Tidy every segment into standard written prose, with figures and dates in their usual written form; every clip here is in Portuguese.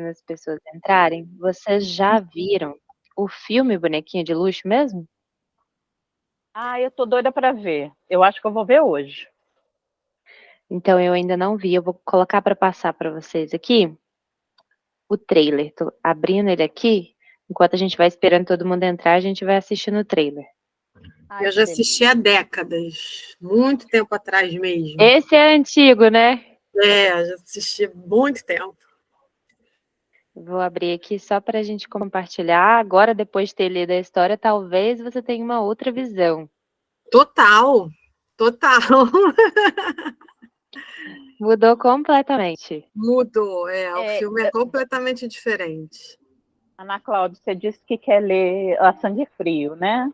esperando as pessoas entrarem. Vocês já viram o filme Bonequinha de Luxo mesmo? Ah, eu tô doida para ver. Eu acho que eu vou ver hoje. Então eu ainda não vi. Eu vou colocar para passar para vocês aqui o trailer. Tô abrindo ele aqui. Enquanto a gente vai esperando todo mundo entrar, a gente vai assistindo o trailer. Ai, Eu já assisti há décadas, muito tempo atrás mesmo. Esse é antigo, né? Já assisti há muito tempo. Vou abrir aqui só para a gente compartilhar. Agora, depois de ter lido a história, talvez você tenha uma outra visão. Total, total. Mudou completamente. Mudou, o filme é completamente diferente. Ana Cláudia, você disse que quer ler A Sangue Frio, né?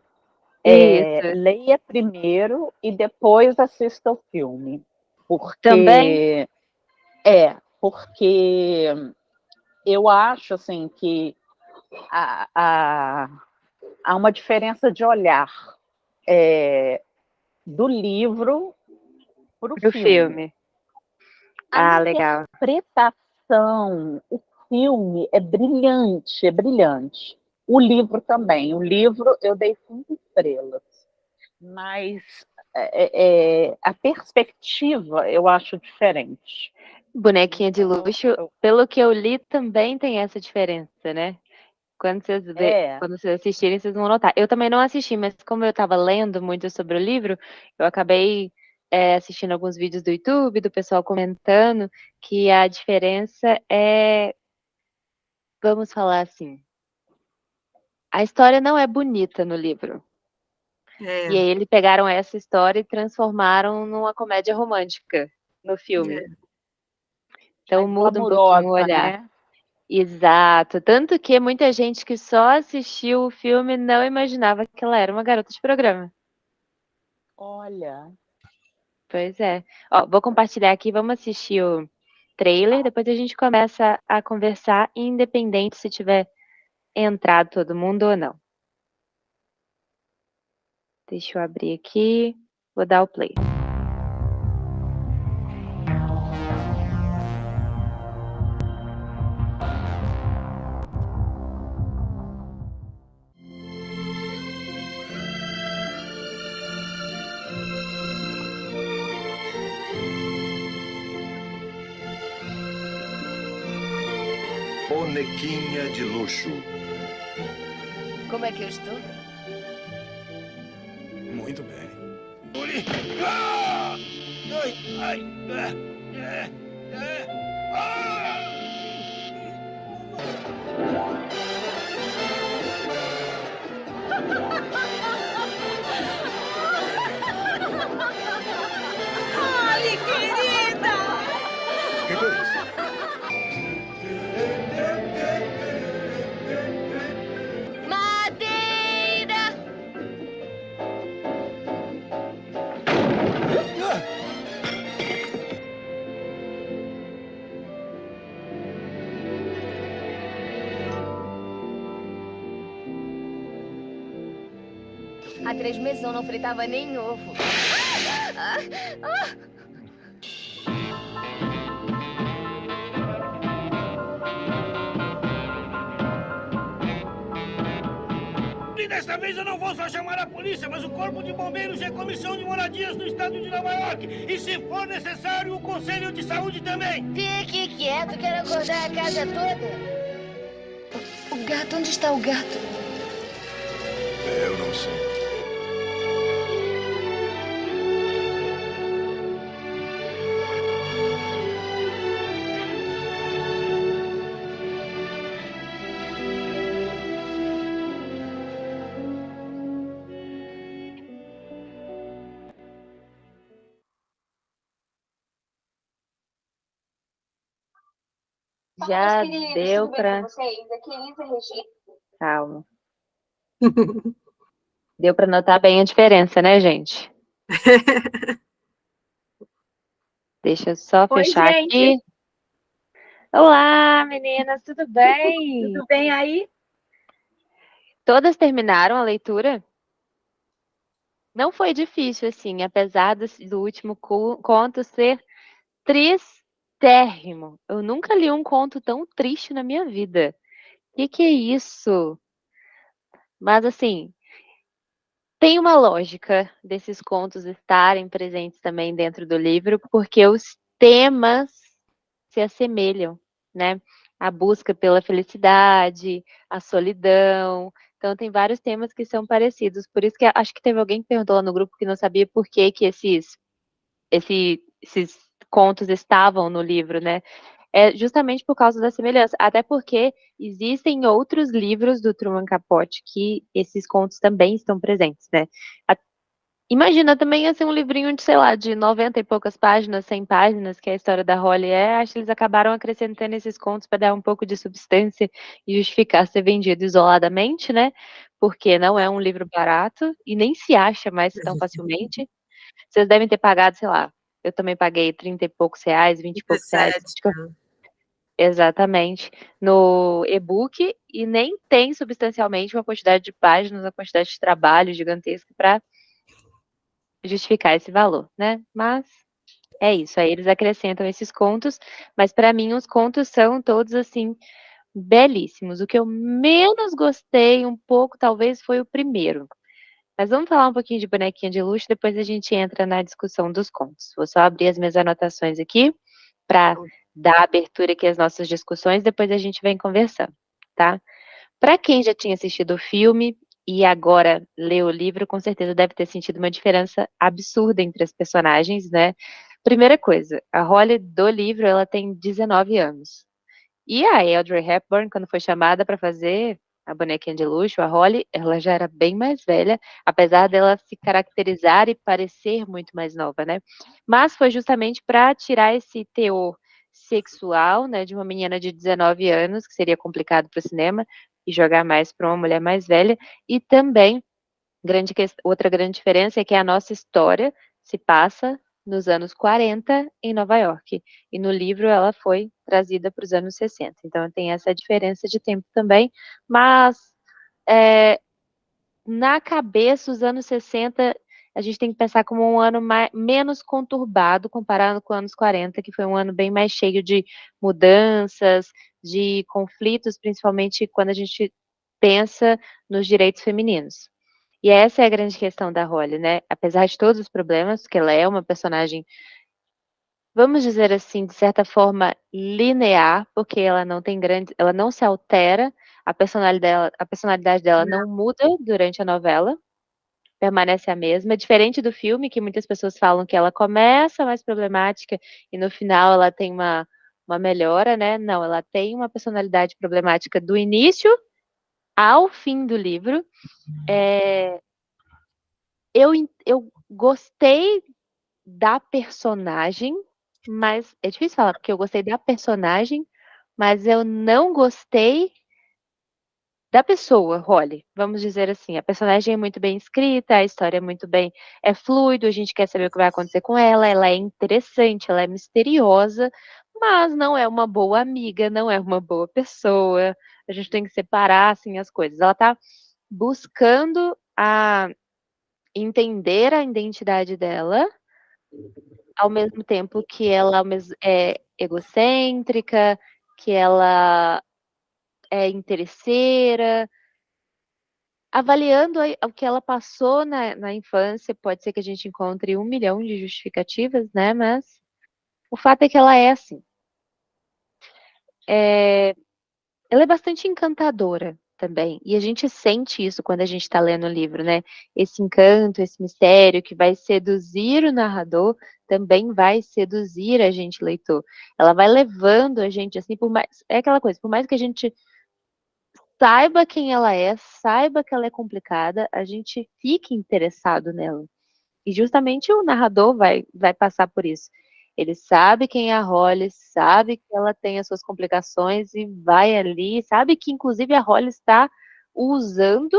Isso. Leia primeiro e depois assista o filme. Também? Porque eu acho assim que há uma diferença de olhar do livro para o Pro filme. filme. A Legal. interpretação, o filme é brilhante, é brilhante. O livro também. O livro eu dei 5 estrelas. Mas a perspectiva eu acho diferente. Bonequinha de Luxo, pelo que eu li, também tem essa diferença, né? Quando vocês assistirem, vocês vão notar. Eu também não assisti, mas como eu estava lendo muito sobre o livro, eu acabei assistindo alguns vídeos do YouTube, do pessoal comentando que a diferença é, vamos falar assim, a história não é bonita no livro. E aí eles pegaram essa história e transformaram numa comédia romântica no filme. Então muda um pouquinho o olhar. Né? Exato. Tanto que muita gente que só assistiu o filme não imaginava que ela era uma garota de programa. Olha. Pois é. Ó, vou compartilhar aqui, vamos assistir o trailer, depois a gente começa a conversar, independente se tiver entrado todo mundo ou não. Deixa eu abrir aqui, vou dar o play. Bonequinha de Luxo. Como é que eu estou? Muito bem. Ali, querida! Que é isso? Madeira! Há 3 meses eu não fritava nem ovo. E desta vez eu não vou só chamar a polícia, mas o Corpo de Bombeiros e a Comissão de Moradias do Estado de Nova York. E se for necessário, o Conselho de Saúde também. Fique quieto, quero acordar a casa toda. O gato, onde está o gato? Eu não sei. Já deu para... Calma. Deu para notar bem a diferença, né, gente? Deixa eu só fechar aqui. Olá, meninas, tudo bem? Tudo bem aí? Todas terminaram a leitura? Não foi difícil, assim, apesar do último conto ser térrimo. Eu nunca li um conto tão triste na minha vida. Que é isso? Mas assim, tem uma lógica desses contos estarem presentes também dentro do livro, porque os temas se assemelham, né? A busca pela felicidade, a solidão. Então, tem vários temas que são parecidos. Por isso que acho que teve alguém que perguntou lá no grupo que não sabia por que que esses contos estavam no livro, né? É justamente por causa da semelhança. Até porque existem outros livros do Truman Capote que esses contos também estão presentes, né? Imagina também assim um livrinho de, sei lá, de 90 e poucas páginas, 100 páginas, que é a história da Holly é. Acho que eles acabaram acrescentando esses contos para dar um pouco de substância e justificar ser vendido isoladamente, né? Porque não é um livro barato e nem se acha mais tão facilmente. Vocês devem ter pagado, sei lá, eu também paguei 30 e poucos reais, 20 e poucos reais. 17. Exatamente, no e-book, e nem tem substancialmente uma quantidade de páginas, uma quantidade de trabalho gigantesca para justificar esse valor, né? Mas é isso, aí eles acrescentam esses contos, mas para mim os contos são todos assim belíssimos. O que eu menos gostei um pouco, talvez, foi o primeiro. Mas vamos falar um pouquinho de Bonequinha de Luxo, depois a gente entra na discussão dos contos. Vou só abrir as minhas anotações aqui para dar abertura aqui às nossas discussões, depois a gente vem conversando, tá? Para quem já tinha assistido o filme e agora leu o livro, com certeza deve ter sentido uma diferença absurda entre as personagens, né? Primeira coisa, a Holly do livro, ela tem 19 anos. E a Audrey Hepburn, quando foi chamada para fazer a Bonequinha de Luxo, a Holly, ela já era bem mais velha, apesar dela se caracterizar e parecer muito mais nova, né? Mas foi justamente para tirar esse teor sexual, né, de uma menina de 19 anos, que seria complicado para o cinema, e jogar mais para uma mulher mais velha, e também outra grande diferença é que a nossa história se passa nos anos 40 em Nova York. E no livro ela foi trazida para os anos 60. Então tem essa diferença de tempo também. Mas na cabeça, os anos 60, a gente tem que pensar como um ano menos conturbado comparado com os anos 40, que foi um ano bem mais cheio de mudanças, de conflitos, principalmente quando a gente pensa nos direitos femininos. E essa é a grande questão da Holly, né? Apesar de todos os problemas, que ela é uma personagem, vamos dizer assim, de certa forma linear, porque ela não se altera, a personalidade dela não muda durante a novela, permanece a mesma, diferente do filme, que muitas pessoas falam que ela começa mais problemática e no final ela tem uma melhora, né? Não, ela tem uma personalidade problemática do início ao fim do livro. Eu gostei da personagem, mas é difícil falar, porque eu gostei da personagem, mas eu não gostei da pessoa, Holly. Vamos dizer assim, a personagem é muito bem escrita, a história é fluido, a gente quer saber o que vai acontecer com ela é interessante, ela é misteriosa, mas não é uma boa amiga, não é uma boa pessoa. A gente tem que separar assim as coisas. Ela tá buscando entender a identidade dela, ao mesmo tempo que ela é egocêntrica, que ela é interesseira. Avaliando o que ela passou na infância, pode ser que a gente encontre 1 milhão de justificativas, né? Mas o fato é que ela é assim. Ela é bastante encantadora também. E a gente sente isso quando a gente está lendo o livro, né? Esse encanto, esse mistério que vai seduzir o narrador, também vai seduzir a gente, leitor. Ela vai levando a gente, assim, é aquela coisa, por mais que a gente saiba quem ela é, saiba que ela é complicada, a gente fique interessado nela. E justamente o narrador vai passar por isso. Ele sabe quem é a Holly, sabe que ela tem as suas complicações e vai ali, sabe que inclusive a Holly está usando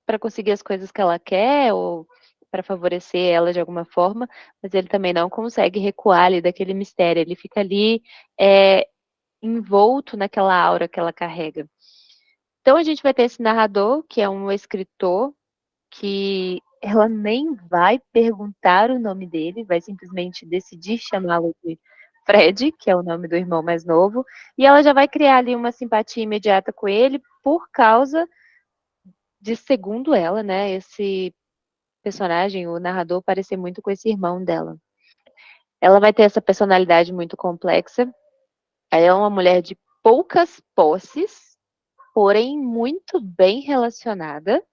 para conseguir as coisas que ela quer ou para favorecer ela de alguma forma, mas ele também não consegue recuar ali daquele mistério. Ele fica ali envolto naquela aura que ela carrega. Então a gente vai ter esse narrador, que é um escritor, que ela nem vai perguntar o nome dele, vai simplesmente decidir chamá-lo de Fred, que é o nome do irmão mais novo, e ela já vai criar ali uma simpatia imediata com ele por causa de, segundo ela, né, esse personagem, o narrador, parecer muito com esse irmão dela. Ela vai ter essa personalidade muito complexa. Ela é uma mulher de poucas posses, porém muito bem relacionada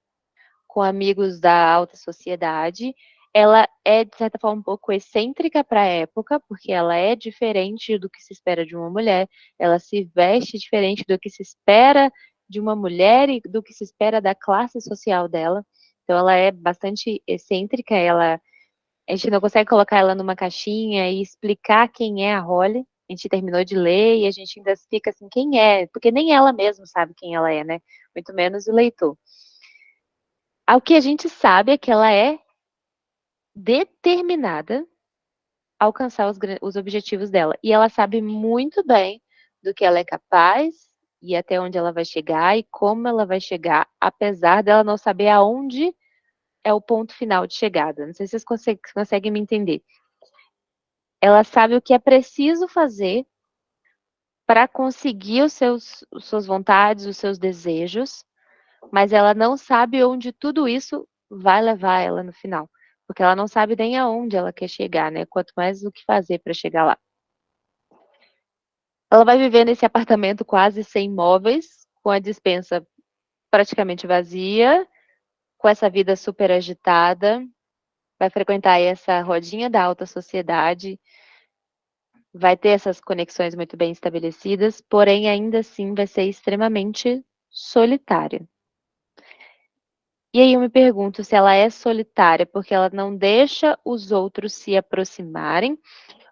com amigos da alta sociedade. Ela é, de certa forma, um pouco excêntrica para a época, porque ela é diferente do que se espera de uma mulher, ela se veste diferente do que se espera de uma mulher e do que se espera da classe social dela. Então, ela é bastante excêntrica, a gente não consegue colocar ela numa caixinha e explicar quem é a Holly. A gente terminou de ler e a gente ainda fica assim, quem é? Porque nem ela mesma sabe quem ela é, né? Muito menos o leitor. O que a gente sabe é que ela é determinada a alcançar os objetivos dela. E ela sabe muito bem do que ela é capaz e até onde ela vai chegar e como ela vai chegar, apesar dela não saber aonde é o ponto final de chegada. Não sei se vocês conseguem me entender. Ela sabe o que é preciso fazer para conseguir as suas vontades, os seus desejos, mas ela não sabe onde tudo isso vai levar ela no final. Porque ela não sabe nem aonde ela quer chegar, né? Quanto mais o que fazer para chegar lá. Ela vai viver nesse apartamento quase sem móveis, com a despensa praticamente vazia, com essa vida super agitada, vai frequentar essa rodinha da alta sociedade, vai ter essas conexões muito bem estabelecidas, porém ainda assim vai ser extremamente solitária. E aí eu me pergunto se ela é solitária porque ela não deixa os outros se aproximarem,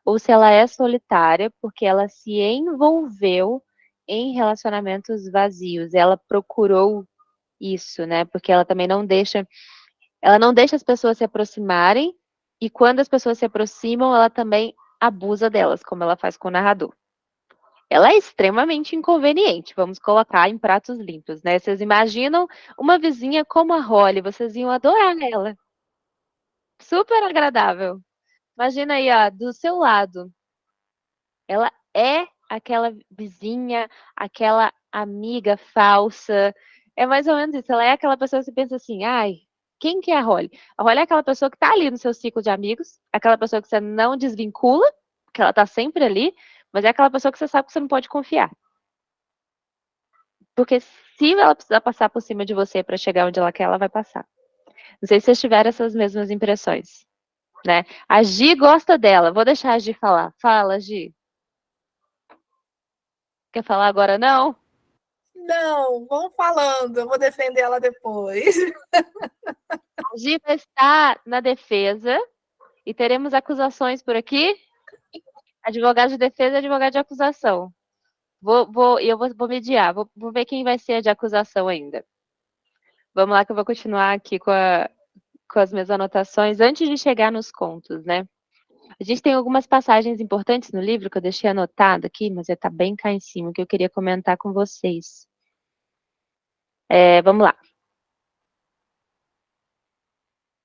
ou se ela é solitária porque ela se envolveu em relacionamentos vazios. Ela procurou isso, né? Porque ela também ela não deixa as pessoas se aproximarem, e quando as pessoas se aproximam, ela também abusa delas, como ela faz com o narrador. Ela é extremamente inconveniente, vamos colocar em pratos limpos, né? Vocês imaginam uma vizinha como a Holly, vocês iam adorar ela. Super agradável. Imagina aí, ó, do seu lado. Ela é aquela vizinha, aquela amiga falsa. É mais ou menos isso. Ela é aquela pessoa que você pensa assim, ai, quem que é a Holly? A Holly é aquela pessoa que tá ali no seu ciclo de amigos, aquela pessoa que você não desvincula, que ela tá sempre ali, mas é aquela pessoa que você sabe que você não pode confiar. Porque se ela precisar passar por cima de você para chegar onde ela quer, ela vai passar. Não sei se vocês tiveram essas mesmas impressões, né? A Gi gosta dela. Vou deixar a Gi falar. Fala, Gi. Quer falar agora não? Não, vamos falando, eu vou defender ela depois. A Gi vai estar na defesa e teremos acusações por aqui. Advogado de defesa e advogado de acusação. Eu vou mediar, vou ver quem vai ser a de acusação ainda. Vamos lá que eu vou continuar aqui com as minhas anotações antes de chegar nos contos, né? A gente tem algumas passagens importantes no livro que eu deixei anotado aqui, mas está bem cá em cima, que eu queria comentar com vocês. Vamos lá.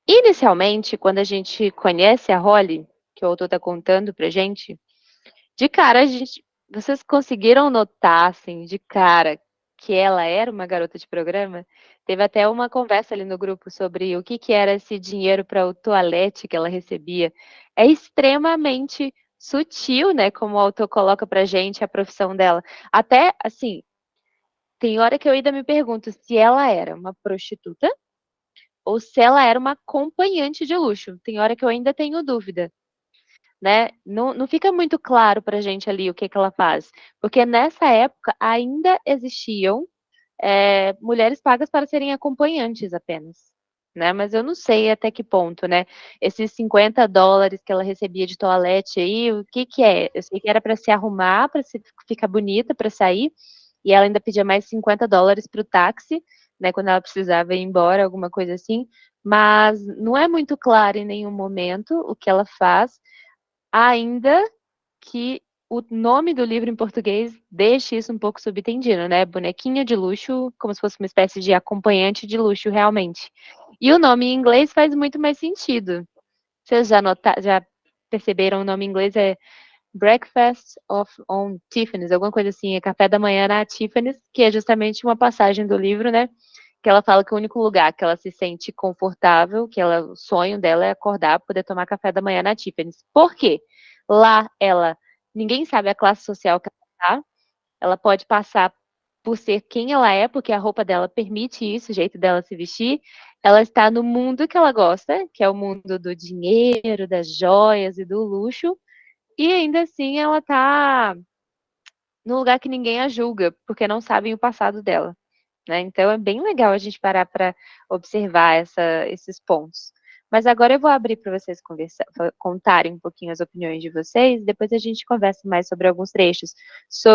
Inicialmente, quando a gente conhece a Holly, que o autor está contando pra gente, de cara, vocês conseguiram notar, assim, de cara, que ela era uma garota de programa? Teve até uma conversa ali no grupo sobre o que era esse dinheiro para o toalete que ela recebia. É extremamente sutil, né, como o autor coloca pra gente a profissão dela. Até, assim, tem hora que eu ainda me pergunto se ela era uma prostituta ou se ela era uma acompanhante de luxo. Tem hora que eu ainda tenho dúvida, né? Não fica muito claro pra gente ali o que ela faz. Porque nessa época ainda existiam mulheres pagas para serem acompanhantes apenas, né? Mas eu não sei até que ponto, né? Esses $50 que ela recebia de toalete aí, o que é? Eu sei que era para se arrumar, para ficar bonita, para sair, e ela ainda pedia mais $50 para o táxi, né? Quando ela precisava ir embora, alguma coisa assim. Mas não é muito claro em nenhum momento o que ela faz, ainda que o nome do livro em português deixe isso um pouco subentendido, né? Bonequinha de luxo, como se fosse uma espécie de acompanhante de luxo, realmente. E o nome em inglês faz muito mais sentido. Vocês já perceberam, o nome em inglês é Breakfast on Tiffany's, alguma coisa assim, é café da manhã na Tiffany's, que é justamente uma passagem do livro, né? Que ela fala que o único lugar que ela se sente confortável, o sonho dela é acordar, poder tomar café da manhã na Tiffany's. Por quê? Lá ninguém sabe a classe social que ela tá, ela pode passar por ser quem ela é, porque a roupa dela permite isso, o jeito dela se vestir. Ela está no mundo que ela gosta, que é o mundo do dinheiro, das joias e do luxo, e ainda assim ela tá no lugar que ninguém a julga, porque não sabem o passado dela, né? Então é bem legal a gente parar para observar esses pontos. Mas agora eu vou abrir para vocês contarem um pouquinho as opiniões de vocês, depois a gente conversa mais sobre alguns trechos,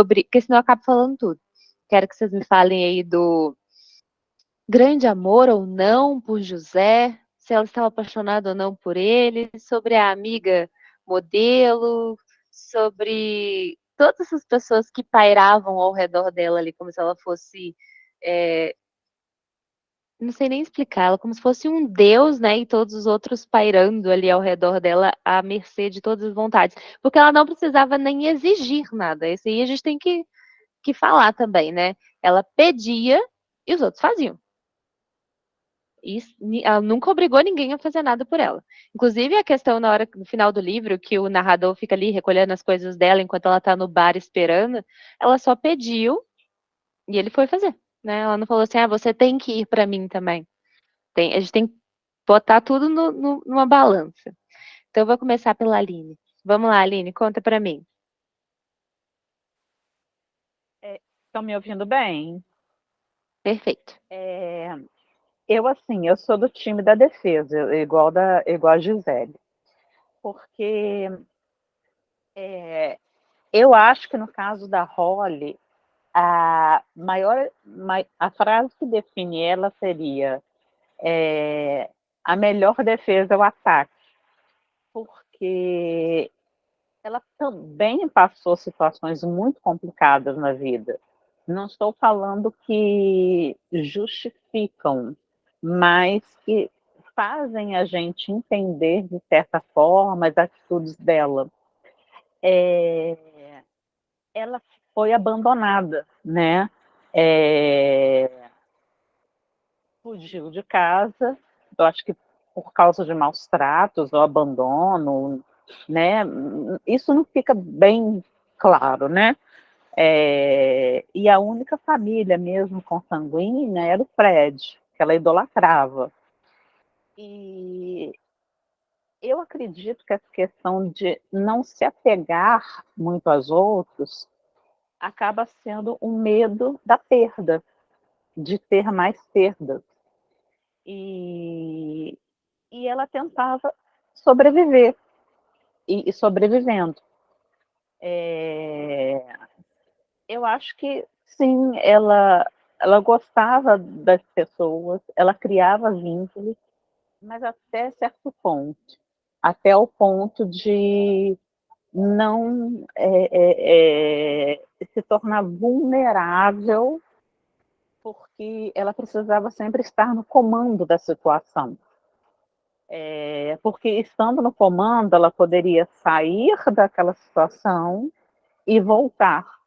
porque senão eu acabo falando tudo. Quero que vocês me falem aí do grande amor ou não por José, se ela estava apaixonada ou não por ele, sobre a amiga modelo, sobre todas essas pessoas que pairavam ao redor dela ali, como se ela fosse, não sei nem explicar, ela como se fosse um deus, né, e todos os outros pairando ali ao redor dela, à mercê de todas as vontades, porque ela não precisava nem exigir nada, isso aí a gente tem que falar também, né, ela pedia e os outros faziam. Ela nunca obrigou ninguém a fazer nada por ela. Inclusive, a questão no final do livro, que o narrador fica ali recolhendo as coisas dela enquanto ela tá no bar esperando, ela só pediu e ele foi fazer, né? Ela não falou assim, você tem que ir pra mim também. A gente tem que botar tudo numa balança. Então, eu vou começar pela Aline. Vamos lá, Aline, conta pra mim. Estão me ouvindo bem? Perfeito. Eu sou do time da defesa, igual a Gisele. Porque eu acho que no caso da Holly, a frase que define ela seria a melhor defesa é o ataque. Porque ela também passou situações muito complicadas na vida. Não estou falando que justificam, mas que fazem a gente entender, de certa forma, as atitudes dela. Ela foi abandonada, né? Fugiu de casa, eu acho que por causa de maus tratos ou abandono, né? Isso não fica bem claro, né? E a única família mesmo consanguínea era o Fred, que ela idolatrava. E eu acredito que essa questão de não se apegar muito aos outros acaba sendo um medo da perda, de ter mais perdas. E ela tentava sobreviver, e sobrevivendo. Eu acho que, sim, ela gostava das pessoas, ela criava vínculos, mas até certo ponto. Até o ponto de não se tornar vulnerável, porque ela precisava sempre estar no comando da situação. Porque estando no comando, ela poderia sair daquela situação e voltar.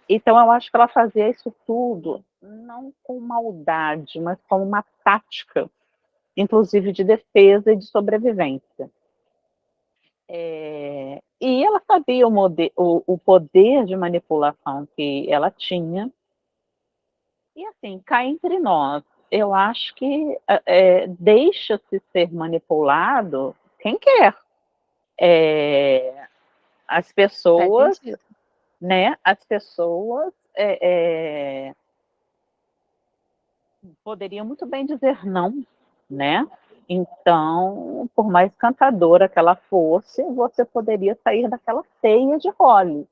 Então, eu acho que ela fazia isso tudo, não com maldade, mas como uma tática, inclusive de defesa e de sobrevivência. E ela sabia o poder de manipulação que ela tinha. E assim, cá entre nós, eu acho que deixa-se ser manipulado quem quer. As pessoas, né? As pessoas poderiam muito bem dizer não, né? Então, por mais cantadora que ela fosse, você poderia sair daquela teia de Holly.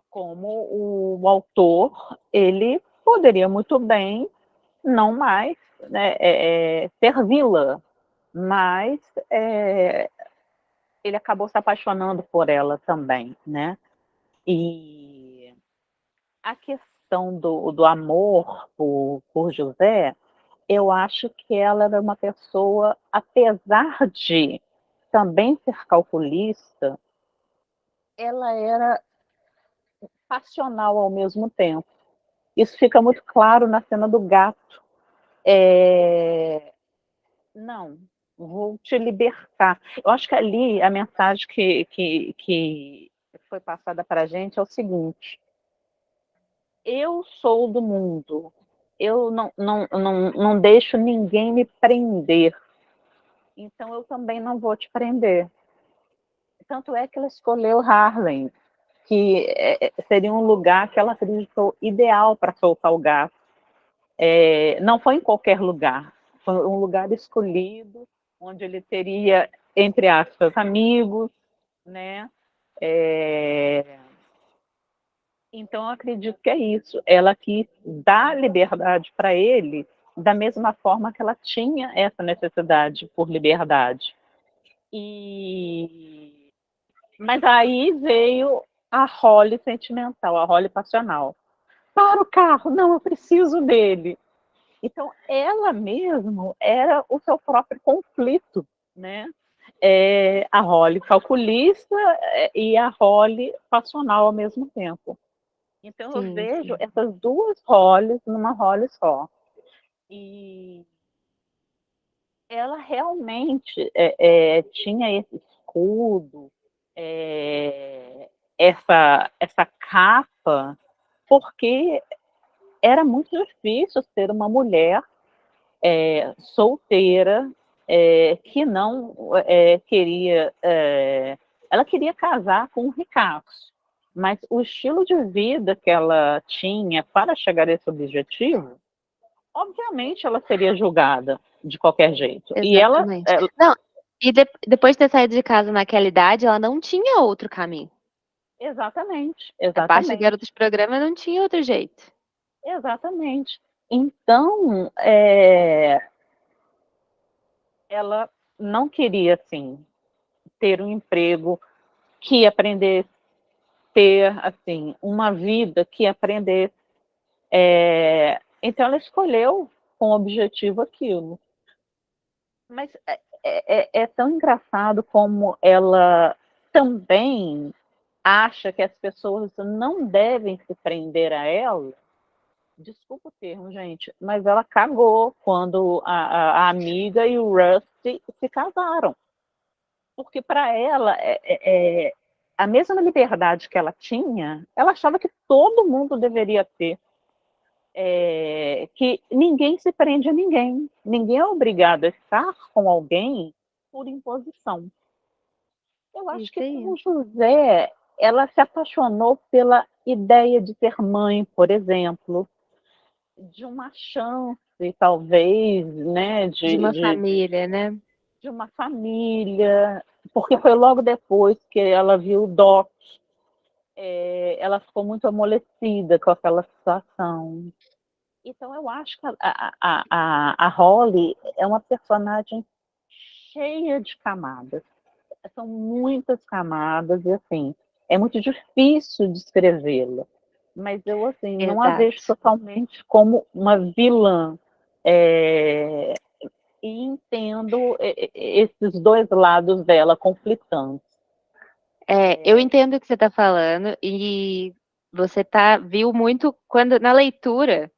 Como o autor, ele poderia muito bem não mais, né, servi-la, mas ele acabou se apaixonando por ela também, né? E a questão do amor por José, eu acho que ela era uma pessoa, apesar de também ser calculista, ela era passional ao mesmo tempo. Isso fica muito claro na cena do gato. Não, vou te libertar. Eu acho que ali a mensagem que foi passada para a gente é o seguinte: eu sou do mundo, eu não deixo ninguém me prender, então eu também não vou te prender. Tanto é que ela escolheu Harlem, que seria um lugar que ela acreditou ideal para soltar o gato. Não foi em qualquer lugar, foi um lugar escolhido, onde ele teria, entre aspas, amigos, né? Então, eu acredito que é isso. Ela quis dar liberdade para ele da mesma forma que ela tinha essa necessidade por liberdade. Mas aí veio a Holly sentimental, a Holly passional. Para o carro, não, eu preciso dele. Então, ela mesmo era o seu próprio conflito, né? A Holly calculista e a Holly passional ao mesmo tempo. Então, eu vejo essas duas Hollys numa Holly só. E ela realmente tinha esse escudo, essa capa, porque era muito difícil ser uma mulher solteira que não queria... ela queria casar com um ricaço, mas o estilo de vida que ela tinha para chegar a esse objetivo, obviamente ela seria julgada de qualquer jeito. Exatamente. Não, e depois de ter saído de casa naquela idade, ela não tinha outro caminho. Exatamente. A parte de garota de programa não tinha outro jeito. Exatamente. Então, ela não queria, assim, ter um emprego que aprendesse, ter, assim, uma vida que aprendesse. Então, ela escolheu com objetivo aquilo. Mas é tão engraçado como ela também acha que as pessoas não devem se prender a ela. Desculpa o termo, gente, mas ela cagou quando a amiga e o Rusty se casaram. Porque para ela, a mesma liberdade que ela tinha, ela achava que todo mundo deveria ter. Que ninguém se prende a ninguém. Ninguém é obrigado a estar com alguém por imposição. Eu acho que com o José, ela se apaixonou pela ideia de ter mãe, por exemplo, de uma chance, talvez, né? De uma família, né? De uma família, porque foi logo depois que ela viu o Doc. Ela ficou muito amolecida com aquela situação. Então, eu acho que a Holly é uma personagem cheia de camadas. São muitas camadas e, assim, é muito difícil descrevê-la. Mas eu, assim, não a vejo totalmente como uma vilã. E entendo esses dois lados dela conflitantes. Eu entendo o que você está falando e você viu muito quando na leitura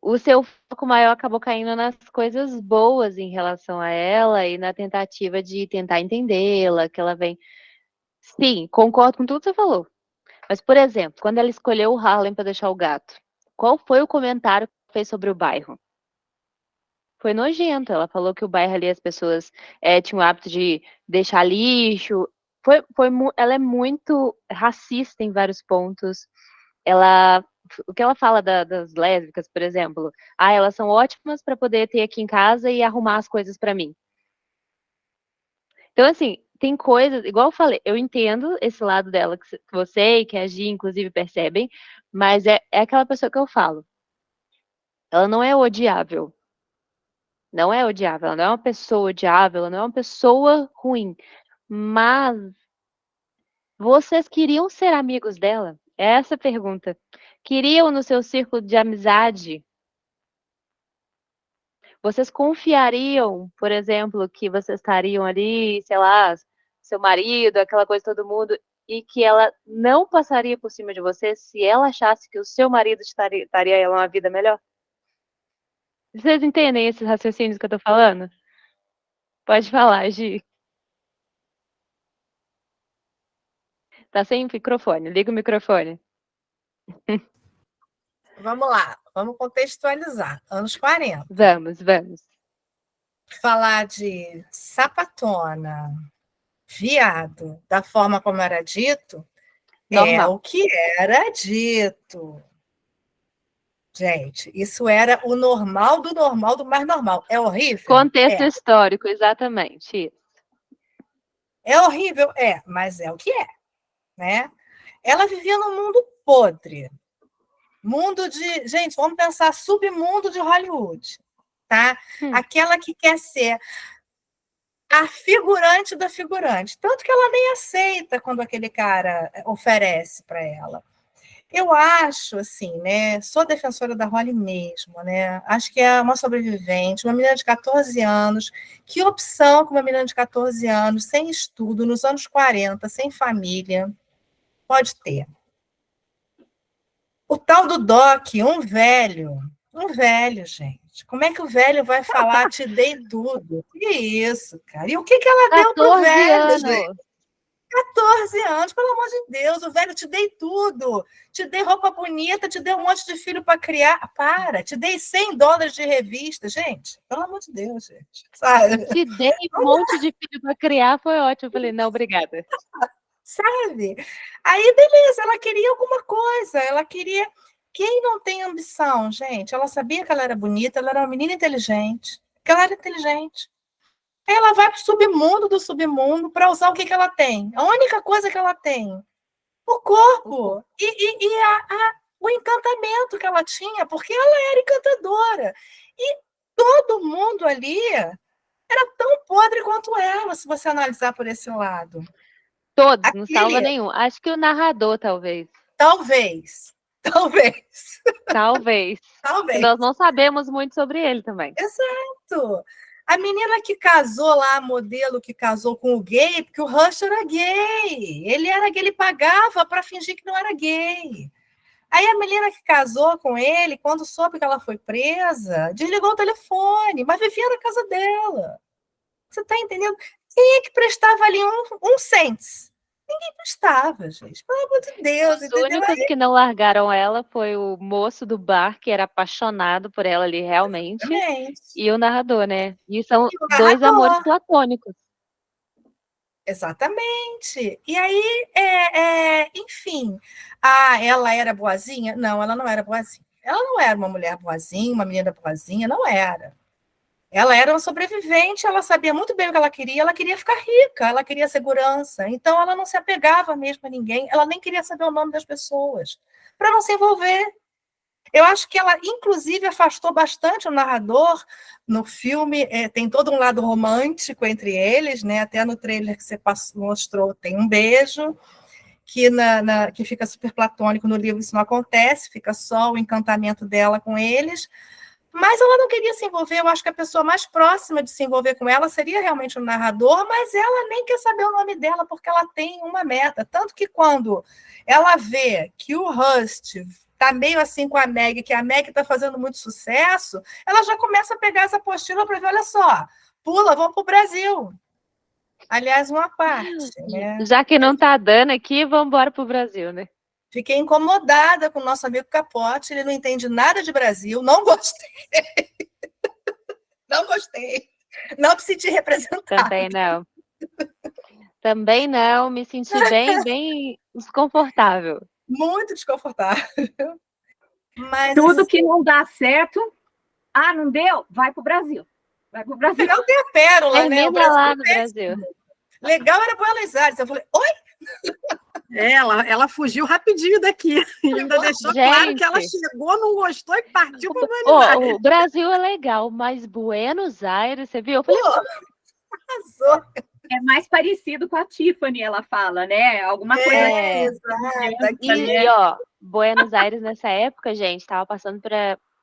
o seu foco maior acabou caindo nas coisas boas em relação a ela e na tentativa de tentar entendê-la, que ela vem. Sim, concordo com tudo que você falou. Mas, por exemplo, quando ela escolheu o Harlem para deixar o gato, qual foi o comentário que ela fez sobre o bairro? Foi nojento. Ela falou que o bairro ali as pessoas tinham o hábito de deixar lixo. Ela é muito racista em vários pontos. O que ela fala das lésbicas, por exemplo, elas são ótimas para poder ter aqui em casa e arrumar as coisas para mim. Então, assim, tem coisas, igual eu falei, eu entendo esse lado dela que você e que a Gi, inclusive, percebem, mas é aquela pessoa que eu falo. Ela não é odiável. Não é odiável, ela não é uma pessoa odiável, ela não é uma pessoa ruim. Mas vocês queriam ser amigos dela? É essa a pergunta. Queriam no seu círculo de amizade? vocês confiariam, por exemplo, que vocês estariam ali, sei lá, seu marido, aquela coisa todo mundo, e que ela não passaria por cima de você se ela achasse que o seu marido estaria ela uma vida melhor? Vocês entendem esses raciocínios que eu tô falando? Pode falar, Gi. Tá sem microfone, liga o microfone. Vamos lá, vamos contextualizar. Anos 40. Vamos. Falar de sapatona, viado, da forma como era dito, é o que era dito. Gente, isso era o normal do mais normal. É horrível? Contexto histórico, exatamente. Isso. É horrível? Mas é o que é, né? Ela vivia num mundo podre. Mundo de... Gente, vamos pensar submundo de Hollywood, tá? Aquela que quer ser a figurante da figurante. Tanto que ela nem aceita quando aquele cara oferece para ela. Eu acho, assim, né? Sou defensora da Holly mesmo, né? Acho que é uma sobrevivente, uma menina de 14 anos. Que opção que uma menina de 14 anos, sem estudo, nos anos 40, sem família, pode ter? O tal do Doc, um velho, gente. Como é que o velho vai falar, te dei tudo? Que isso, cara? E o que ela deu pro velho, gente? 14 anos, pelo amor de Deus, o velho, te dei tudo, te dei roupa bonita, te dei um monte de filho para criar, te dei $100 de revista, gente, pelo amor de Deus, gente, sabe? Te dei um monte de filho para criar, foi ótimo, eu falei, não, obrigada. Sabe? Aí, beleza, ela queria alguma coisa, ela queria... Quem não tem ambição, gente? Ela sabia que ela era bonita, ela era uma menina inteligente, que ela era inteligente. Ela vai para o submundo do submundo para usar o que ela tem. A única coisa que ela tem, o corpo e o encantamento que ela tinha, porque ela era encantadora. E todo mundo ali era tão podre quanto ela, se você analisar por esse lado. Todos, não salva nenhum. Acho que o narrador, talvez. Talvez. Nós não sabemos muito sobre ele também. Exato. A menina que casou lá, a modelo que casou com o gay, porque o Rush era gay. Ele era gay, ele pagava para fingir que não era gay. Aí a menina que casou com ele, quando soube que ela foi presa, desligou o telefone, mas vivia na casa dela. Você está entendendo? Quem é que prestava ali um cents? Ninguém prestava, gente. Pelo amor de Deus. Os únicos que não largaram ela foi o moço do bar, que era apaixonado por ela ali realmente. Exatamente. E o narrador, né? E são dois amores platônicos. Exatamente. E aí, enfim, ela era boazinha? Não, ela não era boazinha. Ela não era uma mulher boazinha, uma menina boazinha, não era. Ela era uma sobrevivente, ela sabia muito bem o que ela queria ficar rica, ela queria segurança, então ela não se apegava mesmo a ninguém, ela nem queria saber o nome das pessoas, para não se envolver. Eu acho que ela, inclusive, afastou bastante o narrador no filme, tem todo um lado romântico entre eles, né? Até no trailer que você mostrou tem um beijo, que fica super platônico, no livro isso não acontece, fica só o encantamento dela com eles. Mas ela não queria se envolver, eu acho que a pessoa mais próxima de se envolver com ela seria realmente o narrador, mas ela nem quer saber o nome dela, porque ela tem uma meta. Tanto que quando ela vê que o Rust está meio assim com a Meg, que a Meg está fazendo muito sucesso, ela já começa a pegar essa apostila para ver, olha só, pula, vamos para o Brasil. Aliás, uma parte. Né? Já que não está dando aqui, vamos embora para o Brasil, né? Fiquei incomodada com o nosso amigo Capote, ele não entende nada de Brasil, não gostei. Não gostei. Não me senti representada. Também não, me senti bem desconfortável. Muito desconfortável. Mas, tudo que não dá certo, não deu, vai para o Brasil. Vai para o Brasil. Não tem a pérola, né? O Brasil lá no Brasil. Legal era Buenos Aires. Eu falei, oi? Ela fugiu rapidinho daqui. Ainda deixou claro que ela chegou, não gostou e partiu para Buenos Aires. O Brasil é legal, mas Buenos Aires, você viu? Eu falei, arrasou. É mais parecido com a Tiffany, ela fala, né? Alguma coisa. Exato. E, ó, Buenos Aires nessa época, gente, estava passando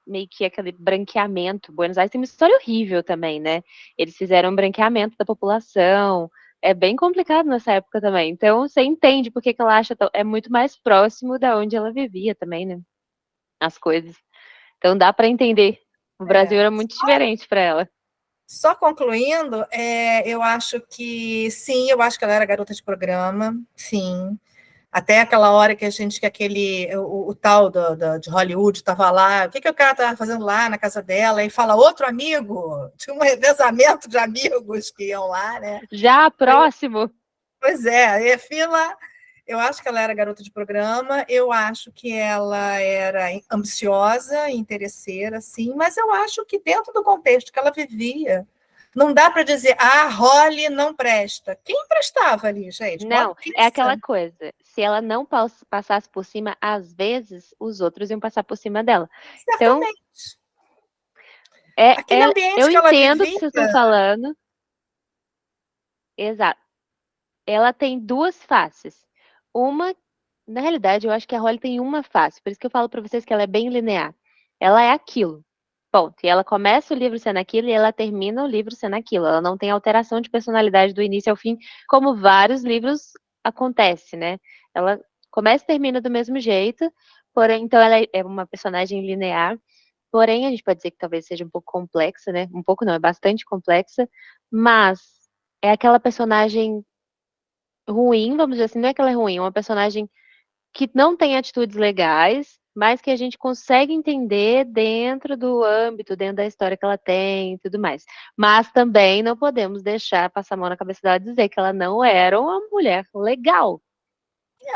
meio que aquele branqueamento. Buenos Aires tem uma história horrível também, né? Eles fizeram um branqueamento da população. É bem complicado nessa época também. Então, você entende por que ela acha é muito mais próximo da onde ela vivia também, né? As coisas. Então, dá para entender. O Brasil era muito diferente para ela. Só concluindo, eu acho que sim, eu acho que ela era garota de programa, sim. Até aquela hora que o tal de Hollywood estava lá, o que o cara estava fazendo lá na casa dela? E fala, outro amigo, tinha um revezamento de amigos que iam lá, né? Já, próximo. Pois é, e fila. Eu acho que ela era garota de programa, eu acho que ela era ambiciosa, interesseira, sim, mas eu acho que dentro do contexto que ela vivia, não dá para dizer, Holly não presta. Quem prestava ali, gente? Não, é aquela coisa, se ela não passasse por cima, às vezes, os outros iam passar por cima dela. Certamente. Então, eu entendo o que vocês estão falando. Exato. Ela tem duas faces. Uma, na realidade, eu acho que a Holly tem uma face, por isso que eu falo para vocês que ela é bem linear. Ela é aquilo, ponto. E ela começa o livro sendo aquilo e ela termina o livro sendo aquilo. Ela não tem alteração de personalidade do início ao fim, como vários livros acontece, né? Ela começa e termina do mesmo jeito, porém, então ela é uma personagem linear, porém a gente pode dizer que talvez seja um pouco complexa, né? Um pouco não, é bastante complexa, mas é aquela personagem ruim, vamos dizer assim, não é que ela é ruim, é uma personagem que não tem atitudes legais, mas que a gente consegue entender dentro do âmbito, dentro da história que ela tem e tudo mais. Mas também não podemos deixar passar a mão na cabeça dela e dizer que ela não era uma mulher legal.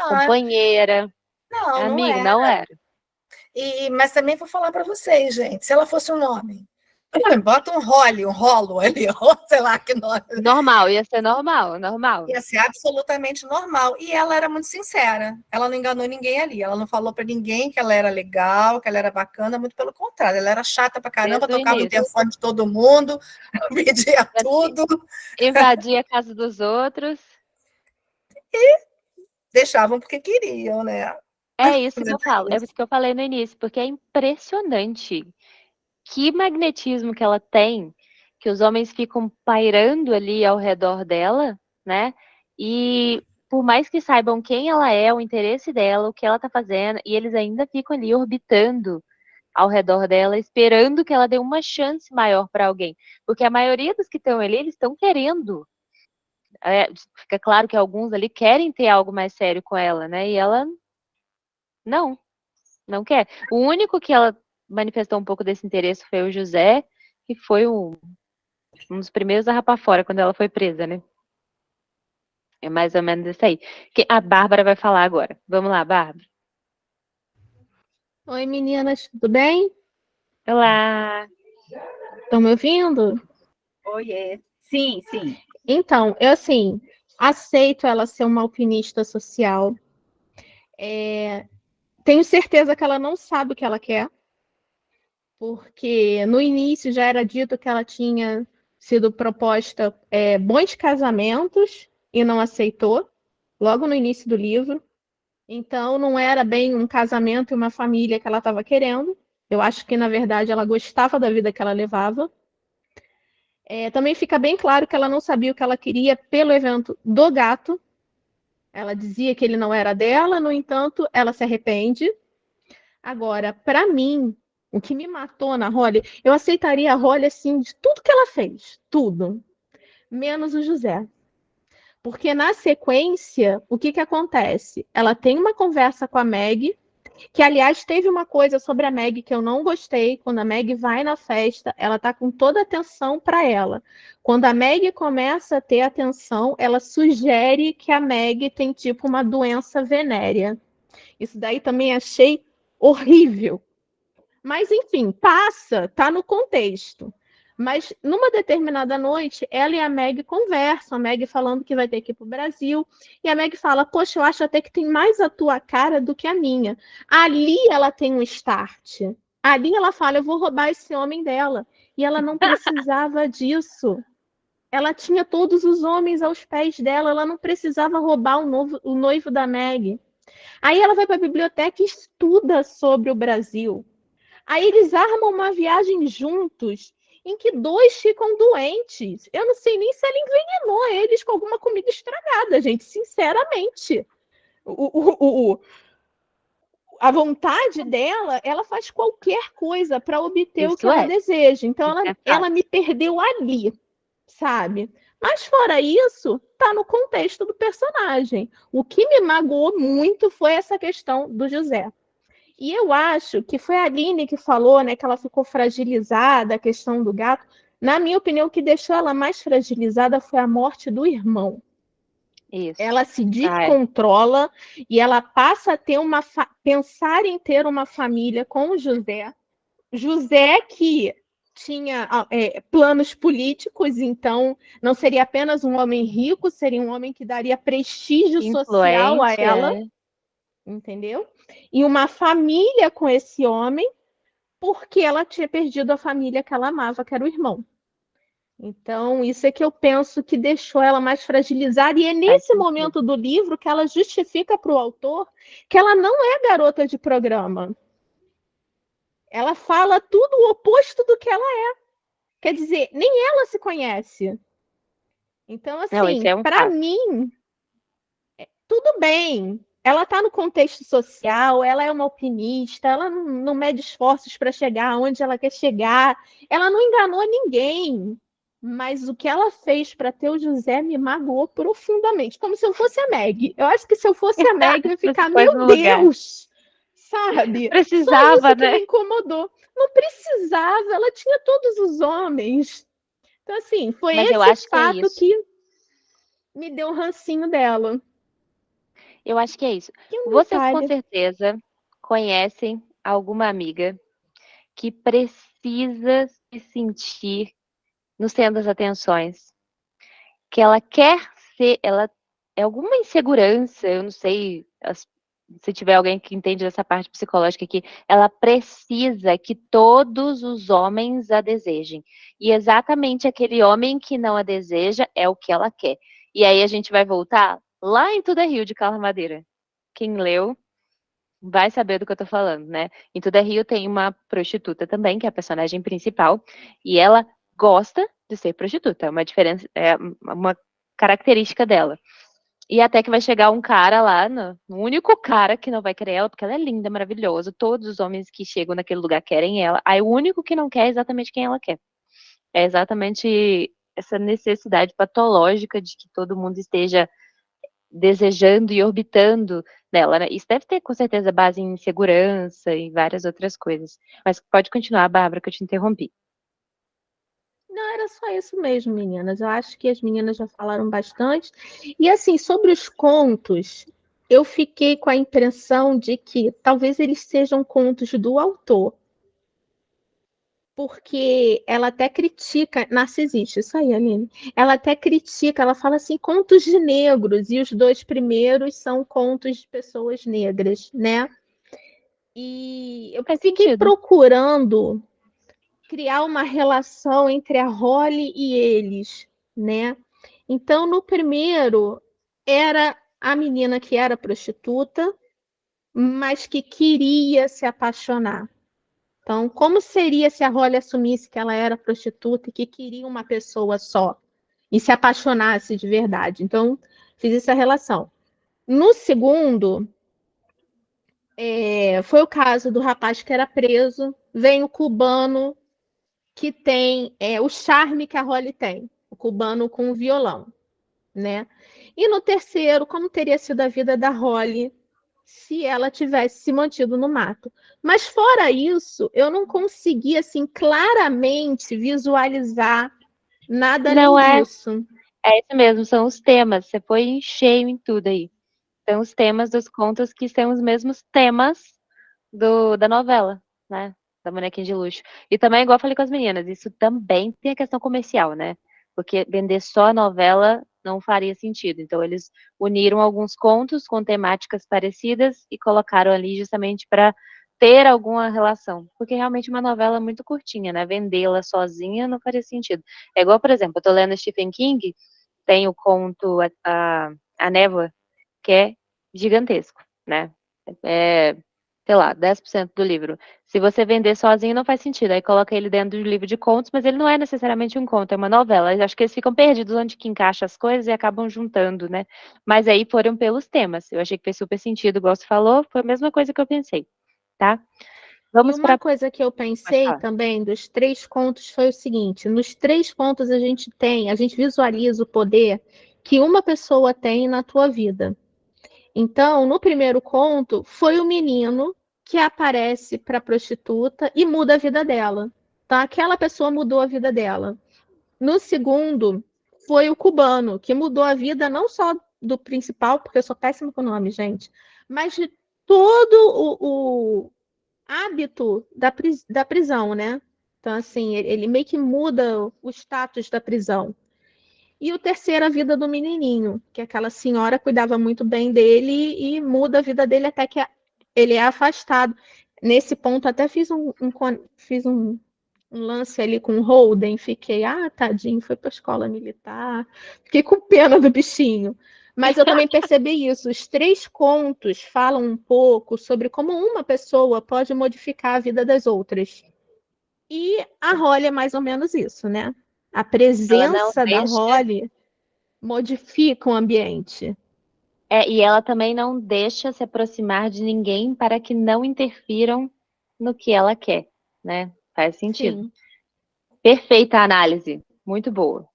Companheira, amiga, não era. Mas também vou falar para vocês, gente, se ela fosse um homem, bota um rolo ali, sei lá que nome. Normal, ia ser normal. Ia ser absolutamente normal. E ela era muito sincera. Ela não enganou ninguém ali. Ela não falou para ninguém que ela era legal, que ela era bacana, muito pelo contrário. Ela era chata pra caramba, tocava o interfone de todo mundo, pedia tudo. Invadia a casa dos outros. E deixavam porque queriam, né? É isso que eu falo. É isso que eu falei no início, porque é impressionante. Que magnetismo que ela tem, que os homens ficam pairando ali ao redor dela, né? E por mais que saibam quem ela é, o interesse dela, o que ela tá fazendo, e eles ainda ficam ali orbitando ao redor dela, esperando que ela dê uma chance maior para alguém. Porque a maioria dos que estão ali, eles estão querendo. Fica claro que alguns ali querem ter algo mais sério com ela, né? E ela não quer. O único que ela manifestou um pouco desse interesse foi o José, que foi um dos primeiros a rapar fora quando ela foi presa, né? É mais ou menos isso aí. Que a Bárbara vai falar agora. Vamos lá, Bárbara. Oi, meninas, tudo bem? Olá. Estão me ouvindo? Oiê. Sim. Então, eu, assim, aceito ela ser uma alpinista social. Tenho certeza que ela não sabe o que ela quer, porque no início já era dito que ela tinha sido proposta bons casamentos e não aceitou, logo no início do livro. Então, não era bem um casamento e uma família que ela estava querendo. Eu acho que, na verdade, ela gostava da vida que ela levava. Também fica bem claro que ela não sabia o que ela queria pelo evento do gato. Ela dizia que ele não era dela, no entanto, ela se arrepende. Agora, para mim, o que me matou na Holly, eu aceitaria a Holly assim de tudo que ela fez, tudo, menos o José. Porque na sequência, o que acontece? Ela tem uma conversa com a Meg, que aliás teve uma coisa sobre a Meg que eu não gostei. Quando a Meg vai na festa, ela tá com toda a atenção para ela. Quando a Meg começa a ter atenção, ela sugere que a Meg tem tipo uma doença venérea. Isso daí também achei horrível. Mas enfim, passa, tá no contexto. Mas numa determinada noite, ela e a Meg conversam, a Meg falando que vai ter que ir para o Brasil, e a Meg fala, poxa, eu acho até que tem mais a tua cara do que a minha. Ali ela tem um start. Ali ela fala, eu vou roubar esse homem dela. E ela não precisava disso. Ela tinha todos os homens aos pés dela, ela não precisava roubar o noivo da Meg. Aí ela vai para a biblioteca e estuda sobre o Brasil. Aí eles armam uma viagem juntos em que 2 ficam doentes. Eu não sei nem se ela envenenou eles com alguma comida estragada, gente, sinceramente. A vontade dela, ela faz qualquer coisa para obter o que ela deseja. Então, ela me perdeu ali, sabe? Mas fora isso, tá no contexto do personagem. O que me magoou muito foi essa questão do José. E eu acho que foi a Aline que falou, né, que ela ficou fragilizada, a questão do gato. Na minha opinião, o que deixou ela mais fragilizada foi a morte do irmão. Isso. Ela se descontrola e ela passa a ter pensar em ter uma família com o José. José que tinha planos políticos, então não seria apenas um homem rico, seria um homem que daria prestígio social a ela, entendeu? E uma família com esse homem, porque ela tinha perdido a família que ela amava, que era o irmão. Então, isso é que eu penso que deixou ela mais fragilizada, e é nesse momento do livro que ela justifica para o autor que ela não é garota de programa. Ela fala tudo o oposto do que ela é. Quer dizer, nem ela se conhece. Então, assim, para mim, tudo bem. Ela está no contexto social, ela é uma alpinista, ela não mede esforços para chegar onde ela quer chegar, ela não enganou ninguém. Mas o que ela fez para ter o José me magoou profundamente, como se eu fosse a Meg. Eu acho que se eu fosse a Meg, eu ia ficar, meu Deus, sabe? Precisava, só isso que né? me incomodou. Não precisava, ela tinha todos os homens. Então, assim, foi esse fato que me deu um rancinho dela. Eu acho que é isso. Vocês com certeza conhecem alguma amiga que precisa se sentir no centro das atenções, que ela quer ser, ela é alguma insegurança, eu não sei se tiver alguém que entende dessa parte psicológica aqui, ela precisa que todos os homens a desejem. E exatamente aquele homem que não a deseja é o que ela quer. E aí a gente vai voltar lá em Tudo é Rio, de Carla Madeira. Quem leu vai saber do que eu tô falando, né? Em Tudo é Rio tem uma prostituta também, que é a personagem principal, e ela gosta de ser prostituta, é uma diferença, é uma característica dela. E até que vai chegar um cara lá, o único cara que não vai querer ela, porque ela é linda, maravilhosa, todos os homens que chegam naquele lugar querem ela, aí o único que não quer é exatamente quem ela quer. É exatamente essa necessidade patológica de que todo mundo esteja desejando e orbitando nela, né? Isso deve ter, com certeza, base em segurança e várias outras coisas. Mas pode continuar, Bárbara, que eu te interrompi. Não, era só isso mesmo, meninas. Eu acho que as meninas já falaram bastante. E, assim, sobre os contos, eu fiquei com a impressão de que talvez eles sejam contos do autor. Porque ela até critica, narcisista, isso aí, Aline. Ela até critica, ela fala assim, contos de negros, e os 2 primeiros são contos de pessoas negras, né? E eu fiquei procurando criar uma relação entre a Holly e eles, né? Então, no primeiro, era a menina que era prostituta, mas que queria se apaixonar. Então, como seria se a Holly assumisse que ela era prostituta e que queria uma pessoa só e se apaixonasse de verdade? Então, fiz essa relação. No segundo, foi o caso do rapaz que era preso, vem o cubano que tem o charme que a Holly tem, o cubano com o violão, né? E no terceiro, como teria sido a vida da Holly se ela tivesse se mantido no mato. Mas fora isso, eu não consegui assim claramente visualizar nada além disso. É isso mesmo, são os temas. Você foi em cheio em tudo aí. São os temas dos contos que são os mesmos temas da novela, né? Da Bonequinha de Luxo. E também, igual eu falei com as meninas, isso também tem a questão comercial, né? Porque vender só a novela não faria sentido. Então, eles uniram alguns contos com temáticas parecidas e colocaram ali justamente para ter alguma relação. Porque realmente uma novela é muito curtinha, né? Vendê-la sozinha não faria sentido. É igual, por exemplo, eu tô lendo Stephen King, tem o conto A Névoa, que é gigantesco, né? sei lá, 10% do livro. Se você vender sozinho, não faz sentido. Aí coloca ele dentro do livro de contos, mas ele não é necessariamente um conto, é uma novela. Eu acho que eles ficam perdidos onde que encaixa as coisas e acabam juntando, né? Mas aí foram pelos temas. Eu achei que fez super sentido, igual você falou, foi a mesma coisa que eu pensei, tá? Vamos uma coisa que eu pensei também dos 3 contos foi o seguinte: nos 3 contos a gente visualiza o poder que uma pessoa tem na tua vida. Então, no primeiro conto, foi o menino que aparece para a prostituta e muda a vida dela. Tá? Aquela pessoa mudou a vida dela. No segundo, foi o cubano, que mudou a vida não só do principal, porque eu sou péssima com o nome, gente, mas de todo o hábito da prisão, né? Então, assim, ele meio que muda o status da prisão. E o terceiro, a vida do menininho, que aquela senhora cuidava muito bem dele e muda a vida dele até que ele é afastado. Nesse ponto, até fiz um lance ali com o Holden, fiquei, tadinho, foi para a escola militar, fiquei com pena do bichinho. Mas eu também percebi isso. Os 3 contos falam um pouco sobre como uma pessoa pode modificar a vida das outras. E a Holly é mais ou menos isso, né? A presença da Holly modifica o ambiente. E ela também não deixa se aproximar de ninguém para que não interfiram no que ela quer, né? Faz sentido. Sim. Perfeita a análise. Muito boa,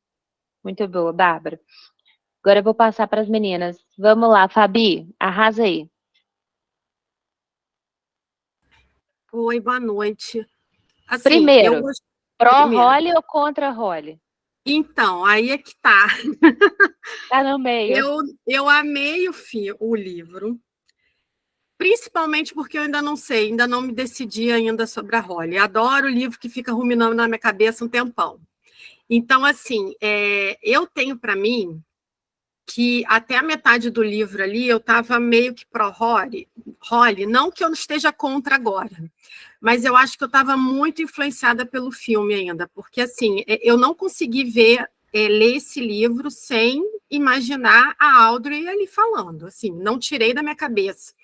Bárbara. Agora eu vou passar para as meninas. Vamos lá, Fabi, arrasa aí. Oi, boa noite. Assim, primeiro, pró-Holly ou contra Holly? Então, aí é que tá. Tá no meio. Eu amei o livro, principalmente porque eu ainda não sei, ainda não me decidi ainda sobre a Holly. Adoro o livro que fica ruminando na minha cabeça um tempão. Então, assim, eu tenho para mim que até a metade do livro ali eu estava meio que pró-Holly, não que eu esteja contra agora, mas eu acho que eu estava muito influenciada pelo filme ainda, porque assim, eu não consegui ler esse livro sem imaginar a Audrey ali falando, assim, não tirei da minha cabeça.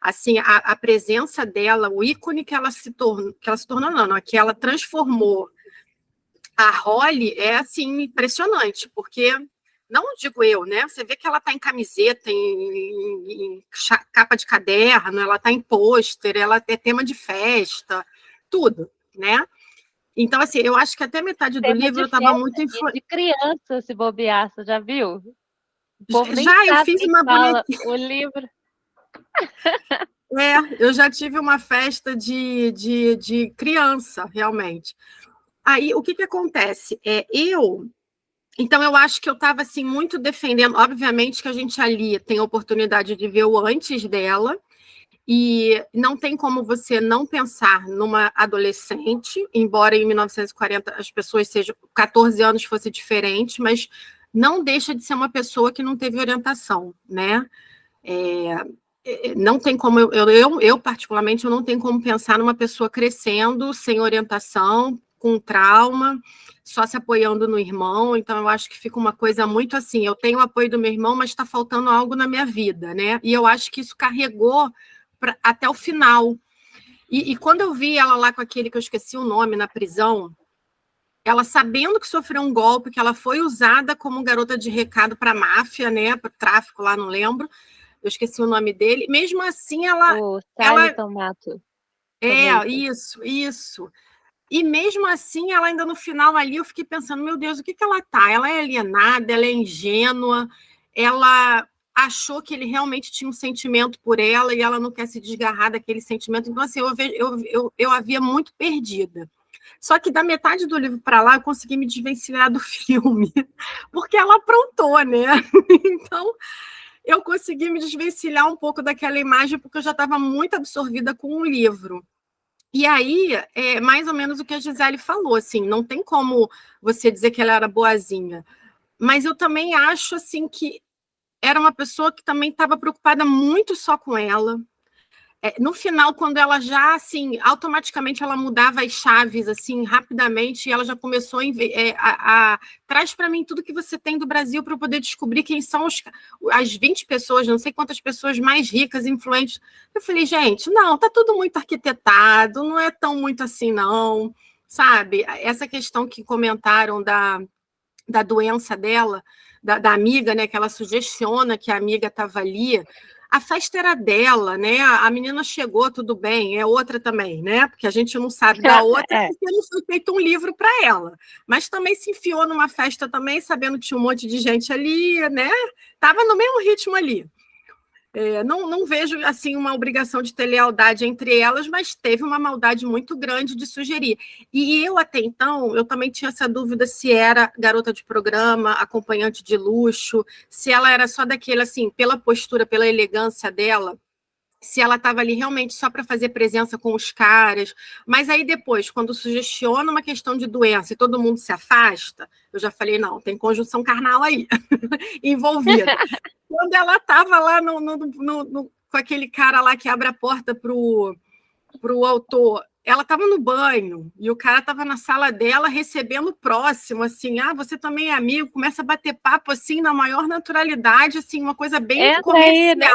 Assim, a presença dela, o ícone que ela se tornou, não, que ela transformou a Holly é assim impressionante, porque não digo eu, né? Você vê que ela está em camiseta, em capa de caderno, ela está em pôster, ela é tema de festa, tudo, né? Então, assim, eu acho que até metade do livro eu estava muito de criança, se bobear, você já viu? Já, eu fiz uma bonequinha. O livro. Eu já tive uma festa de criança, realmente. Aí, o que acontece? Então, eu acho que eu estava assim, muito defendendo. Obviamente que a gente ali tem a oportunidade de ver o antes dela, e não tem como você não pensar numa adolescente, embora em 1940 as pessoas sejam 14 anos fosse diferente, mas não deixa de ser uma pessoa que não teve orientação, né? Não tem como, eu particularmente, eu não tenho como pensar numa pessoa crescendo sem orientação, com trauma, só se apoiando no irmão. Então eu acho que fica uma coisa muito assim, eu tenho o apoio do meu irmão, mas está faltando algo na minha vida, né? E eu acho que isso carregou até o final. E quando eu vi ela lá com aquele que eu esqueci o nome, na prisão, ela sabendo que sofreu um golpe, que ela foi usada como garota de recado para a máfia, né? Para o tráfico lá, não lembro. Eu esqueci o nome dele. Mesmo assim, Sally Tomato. Isso. E mesmo assim, ela ainda no final ali, eu fiquei pensando, meu Deus, o que ela tá? Ela é alienada, ela é ingênua, ela achou que ele realmente tinha um sentimento por ela e ela não quer se desgarrar daquele sentimento. Então, assim, eu havia muito perdida. Só que da metade do livro para lá, eu consegui me desvencilhar do filme, porque ela aprontou, né? Então, eu consegui me desvencilhar um pouco daquela imagem, porque eu já estava muito absorvida com o livro. E aí, é mais ou menos o que a Gisele falou, assim, não tem como você dizer que ela era boazinha, mas eu também acho, assim, que era uma pessoa que também estava preocupada muito só com ela, no final, quando ela já, assim, automaticamente ela mudava as chaves, assim, rapidamente, e ela já começou traz para mim tudo que você tem do Brasil para eu poder descobrir quem são as 20 pessoas, não sei quantas pessoas mais ricas, influentes. Eu falei, gente, não, tá tudo muito arquitetado, não é tão muito assim, não, sabe? Essa questão que comentaram da doença dela, da amiga, né, que ela sugestiona que a amiga estava ali. A festa era dela, né? A menina chegou, tudo bem, é outra também, né? Porque a gente não sabe da outra, porque não foi feito um livro para ela. Mas também se enfiou numa festa também, sabendo que tinha um monte de gente ali, né? Tava no mesmo ritmo ali. Não vejo assim uma obrigação de ter lealdade entre elas, mas teve uma maldade muito grande de sugerir. E eu, até então, eu também tinha essa dúvida se era garota de programa, acompanhante de luxo, se ela era só daquele, assim, pela postura, pela elegância dela, se ela estava ali realmente só para fazer presença com os caras. Mas aí depois, quando sugestiona uma questão de doença e todo mundo se afasta, eu já falei, não, tem conjunção carnal aí envolvida. Quando ela estava lá com aquele cara lá que abre a porta para o autor, ela estava no banho e o cara estava na sala dela recebendo o próximo, assim, você também é amigo, começa a bater papo assim na maior naturalidade, assim, uma coisa bem comercial. Aí, né?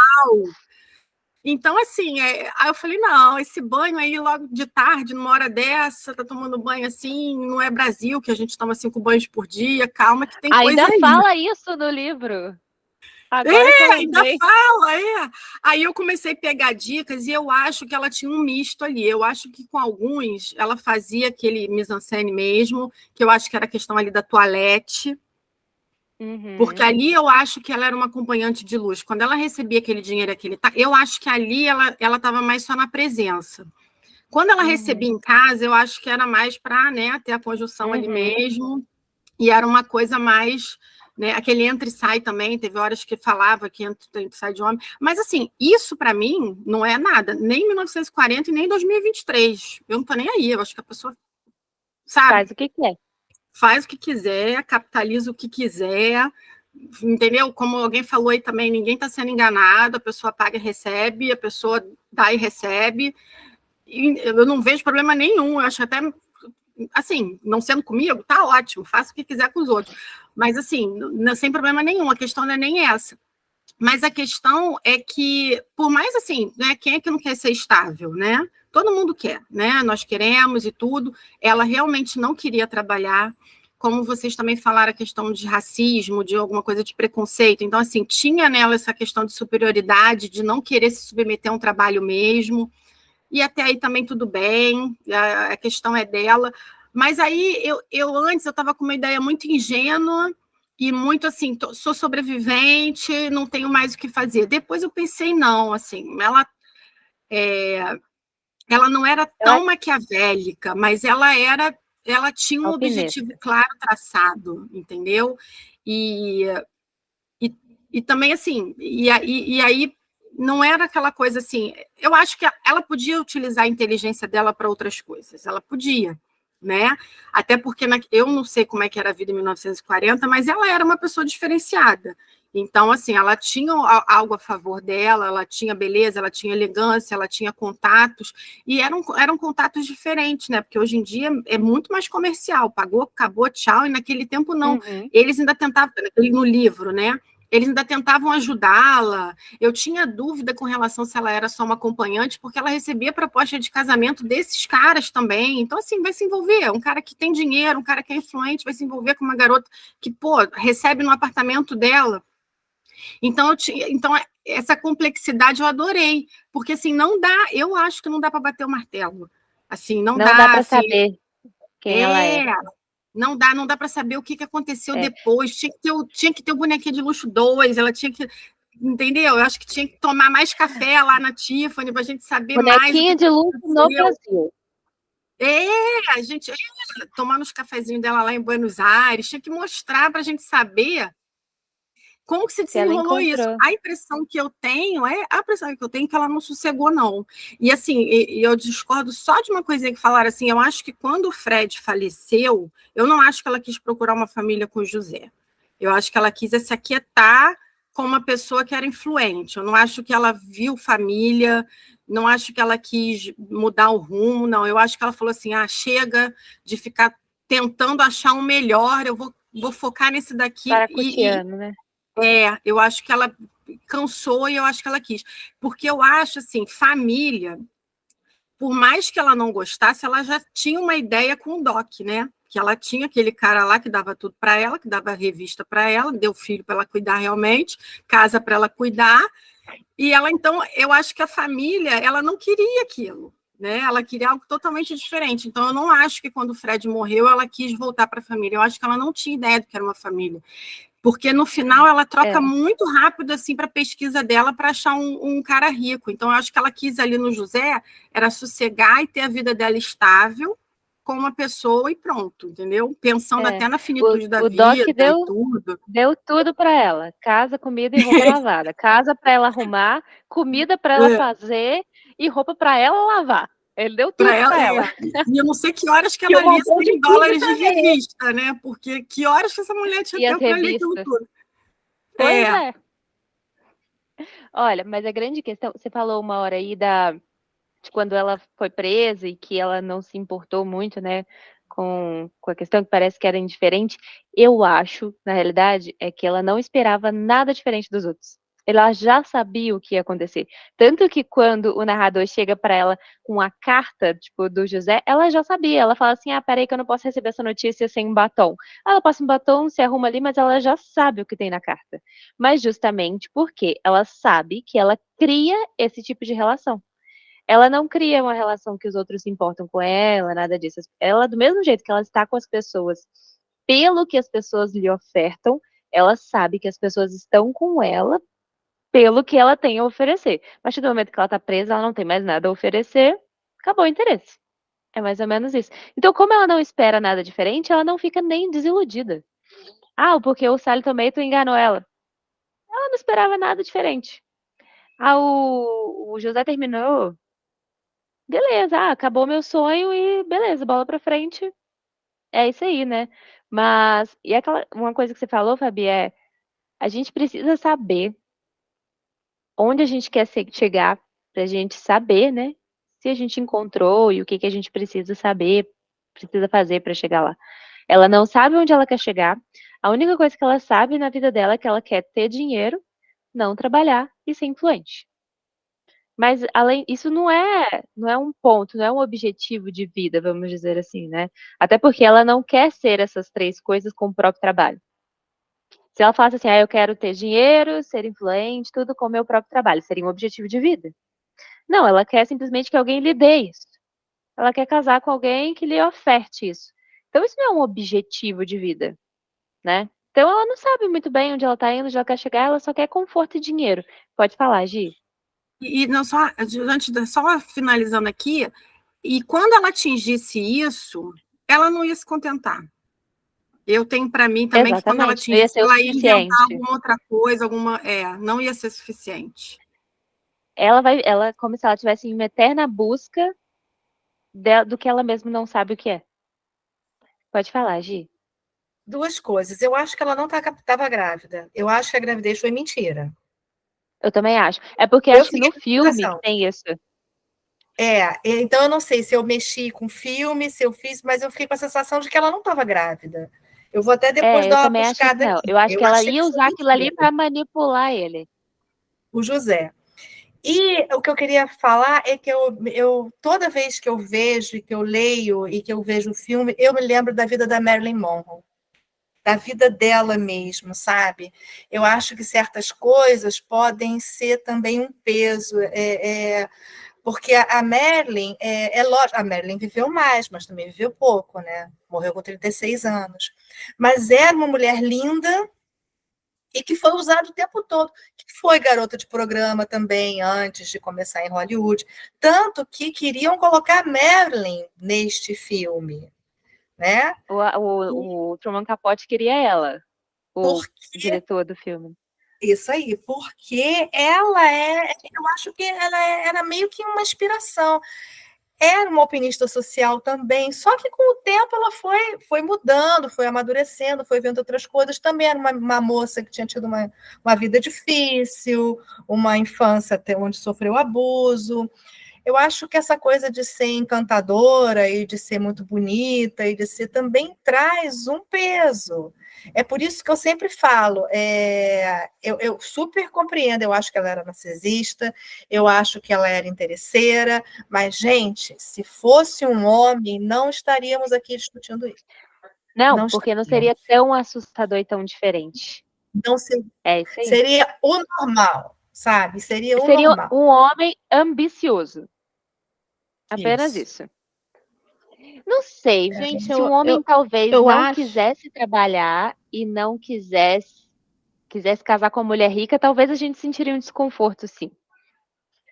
Então, assim, aí eu falei, não, esse banho aí logo de tarde, numa hora dessa, tá tomando banho assim, não é Brasil, que a gente toma 5 banhos por dia, calma que tem coisa aí. Ainda fala isso no livro. Agora ainda fala, Aí eu comecei a pegar dicas e eu acho que ela tinha um misto ali. Eu acho que com alguns ela fazia aquele mise-en-scène mesmo, que eu acho que era a questão ali da toalete. Porque ali eu acho que ela era uma acompanhante de luxo. Quando ela recebia aquele dinheiro, eu acho que ali ela estava mais só na presença. Quando ela recebia em casa, eu acho que era mais para, né, ter a conjunção ali mesmo. E era uma coisa mais... Né, aquele entra e sai também, teve horas que falava que entra e sai de homem, mas assim, isso para mim não é nada, nem 1940 e nem 2023, eu não tô nem aí, eu acho que a pessoa, sabe? Faz o que quer. Faz o que quiser, capitaliza o que quiser, entendeu? Como alguém falou aí também, ninguém está sendo enganado, a pessoa paga e recebe, a pessoa dá e recebe, e eu não vejo problema nenhum, eu acho até... Assim, não sendo comigo, tá ótimo, faça o que quiser com os outros. Mas, assim, sem problema nenhum, a questão não é nem essa. Mas a questão é que, por mais assim, né, quem é que não quer ser estável, né? Todo mundo quer, né? Nós queremos e tudo. Ela realmente não queria trabalhar. Como vocês também falaram, a questão de racismo, de alguma coisa de preconceito. Então, assim, tinha nela essa questão de superioridade, de não querer se submeter a um trabalho mesmo. E até aí também tudo bem, a questão é dela. Mas aí, antes, eu estava com uma ideia muito ingênua e muito assim, sou sobrevivente, não tenho mais o que fazer. Depois eu pensei, não, assim, ela não era tão maquiavélica, mas ela tinha um objetivo claro traçado, entendeu? E também, assim, e aí não era aquela coisa assim... Eu acho que ela podia utilizar a inteligência dela para outras coisas. Ela podia, né? Até porque eu não sei como é que era a vida em 1940, mas ela era uma pessoa diferenciada. Então, assim, ela tinha algo a favor dela, ela tinha beleza, ela tinha elegância, ela tinha contatos, e eram contatos diferentes, né? Porque hoje em dia é muito mais comercial, pagou, acabou, tchau, e naquele tempo não. Eles ainda tentavam, no livro, né? Eles ainda tentavam ajudá-la. Eu tinha dúvida com relação se ela era só uma acompanhante, porque ela recebia proposta de casamento desses caras também. Então, assim, vai se envolver. Um cara que tem dinheiro, um cara que é influente, vai se envolver com uma garota que, recebe no apartamento dela. Então, essa complexidade eu adorei. Porque, assim, não dá... Eu acho que não dá para bater o martelo. Assim, não dá para assim, saber quem ela é. Não dá para saber o que aconteceu depois. Tinha que ter o Bonequinho de Luxo 2, ela tinha que... Entendeu? Eu acho que tinha que tomar mais café lá na Tiffany para a gente saber mais. Bonequinha de Luxo no Brasil. A gente tomando os cafezinhos dela lá em Buenos Aires, tinha que mostrar para a gente saber como que se desenrolou isso. A impressão que eu tenho é que ela não sossegou, não. E assim, eu discordo só de uma coisinha que falaram assim, eu acho que quando o Fred faleceu, eu não acho que ela quis procurar uma família com o José. Eu acho que ela quis se aquietar com uma pessoa que era influente. Eu não acho que ela viu família, Não acho que ela quis mudar o rumo, não. Eu acho que ela falou assim, chega de ficar tentando achar um melhor, eu vou focar nesse daqui. Paracutiano, né? Eu acho que ela cansou e eu acho que ela quis. Porque eu acho, assim, família, por mais que ela não gostasse, ela já tinha uma ideia com o Doc, né? Que ela tinha aquele cara lá que dava tudo para ela, que dava revista para ela, deu filho para ela cuidar realmente, casa para ela cuidar. E ela, então, eu acho que a família, ela não queria aquilo, né? Ela queria algo totalmente diferente. Então, eu não acho que quando o Fred morreu, ela quis voltar para a família. Eu acho que ela não tinha ideia do que era uma família. Porque no final ela troca muito rápido assim para a pesquisa dela para achar um cara rico. Então, eu acho que ela quis ali no José era sossegar e ter a vida dela estável com uma pessoa e pronto, entendeu? Pensando até na finitude da vida Doc e tudo. Deu tudo para ela. Casa, comida e roupa lavada. Casa para ela arrumar, comida para ela fazer e roupa para ela lavar. Ele deu tudo para ela. E eu não sei que horas que ela lia $100 de revista, né? Porque que horas que essa mulher tinha tempo para ler aquilo tudo. Pois é. Olha, mas a grande questão, você falou uma hora aí de quando ela foi presa e que ela não se importou muito, né, com a questão que parece que era indiferente. Eu acho, na realidade, é que ela não esperava nada diferente dos outros. Ela já sabia o que ia acontecer. Tanto que quando o narrador chega para ela com a carta, tipo, do José, ela já sabia. Ela fala assim, peraí que eu não posso receber essa notícia sem um batom. Ela passa um batom, se arruma ali, mas ela já sabe o que tem na carta. Mas justamente porque ela sabe que ela cria esse tipo de relação. Ela não cria uma relação que os outros se importam com ela, nada disso. Ela, do mesmo jeito que ela está com as pessoas, pelo que as pessoas lhe ofertam, ela sabe que as pessoas estão com ela pelo que ela tem a oferecer. A partir do momento que ela está presa, ela não tem mais nada a oferecer, acabou o interesse. É mais ou menos isso. Então, como ela não espera nada diferente, ela não fica nem desiludida. Porque o Sally Tomato enganou ela. Ela não esperava nada diferente. O José terminou. Beleza, acabou meu sonho e beleza, bola pra frente. É isso aí, né? Mas, uma coisa que você falou, Fabi, a gente precisa saber onde a gente quer chegar pra gente saber, né? Se a gente encontrou e o que a gente precisa saber, precisa fazer pra chegar lá. Ela não sabe onde ela quer chegar. A única coisa que ela sabe na vida dela é que ela quer ter dinheiro, não trabalhar e ser influente. Mas isso não é um ponto, não é um objetivo de vida, vamos dizer assim, né? Até porque ela não quer ser essas 3 coisas com o próprio trabalho. Se ela falasse assim, eu quero ter dinheiro, ser influente, tudo com o meu próprio trabalho, seria um objetivo de vida. Não, ela quer simplesmente que alguém lhe dê isso. Ela quer casar com alguém que lhe oferte isso. Então isso não é um objetivo de vida, né? Então ela não sabe muito bem onde ela tá indo, onde ela quer chegar, ela só quer conforto e dinheiro. Pode falar, Gi. E não só, só finalizando aqui, e quando ela atingisse isso, ela não ia se contentar. Eu tenho para mim também que quando ela atingisse, ela ia inventar alguma outra coisa, não ia ser suficiente. Ela como se ela estivesse em uma eterna busca do que ela mesma não sabe o que é. Pode falar, Gi. 2 coisas. Eu acho que ela não estava grávida. Eu acho que a gravidez foi mentira. Eu também acho. É porque acho que no filme tem isso. Então eu não sei se eu mexi com o filme, se eu fiz, mas eu fiquei com a sensação de que ela não estava grávida. Eu vou até depois dar uma buscada. Eu acho que ela ia usar aquilo ali para manipular ele. O José. E o que eu queria falar é que eu toda vez que eu vejo, e que eu leio, e que eu vejo o filme, eu me lembro da vida da Marilyn Monroe. Da vida dela mesmo, sabe? Eu acho que certas coisas podem ser também um peso, porque a Marilyn, lógico, a Marilyn viveu mais, mas também viveu pouco, né? Morreu com 36 anos. Mas era uma mulher linda e que foi usada o tempo todo, que foi garota de programa também, antes de começar em Hollywood. Tanto que queriam colocar a Marilyn neste filme. Né? O Truman Capote queria ela, o diretor do filme. Isso aí, porque eu acho que ela era meio que uma inspiração. era uma alpinista social também, só que com o tempo ela foi mudando, foi amadurecendo, foi vendo outras coisas. Também era uma moça que tinha tido uma vida difícil, uma infância até onde sofreu abuso. Eu acho que essa coisa de ser encantadora e de ser muito bonita e de ser também traz um peso. É por isso que eu sempre falo, eu super compreendo, eu acho que ela era narcisista, eu acho que ela era interesseira, mas, gente, se fosse um homem, não estaríamos aqui discutindo isso. Não, porque não seria tão assustador e tão diferente. Não seria. É isso aí. Seria o normal, sabe? Seria normal. Um homem ambicioso. Apenas isso. Não sei, gente. Se um homem talvez não quisesse trabalhar e não quisesse casar com uma mulher rica, talvez a gente sentiria um desconforto, sim.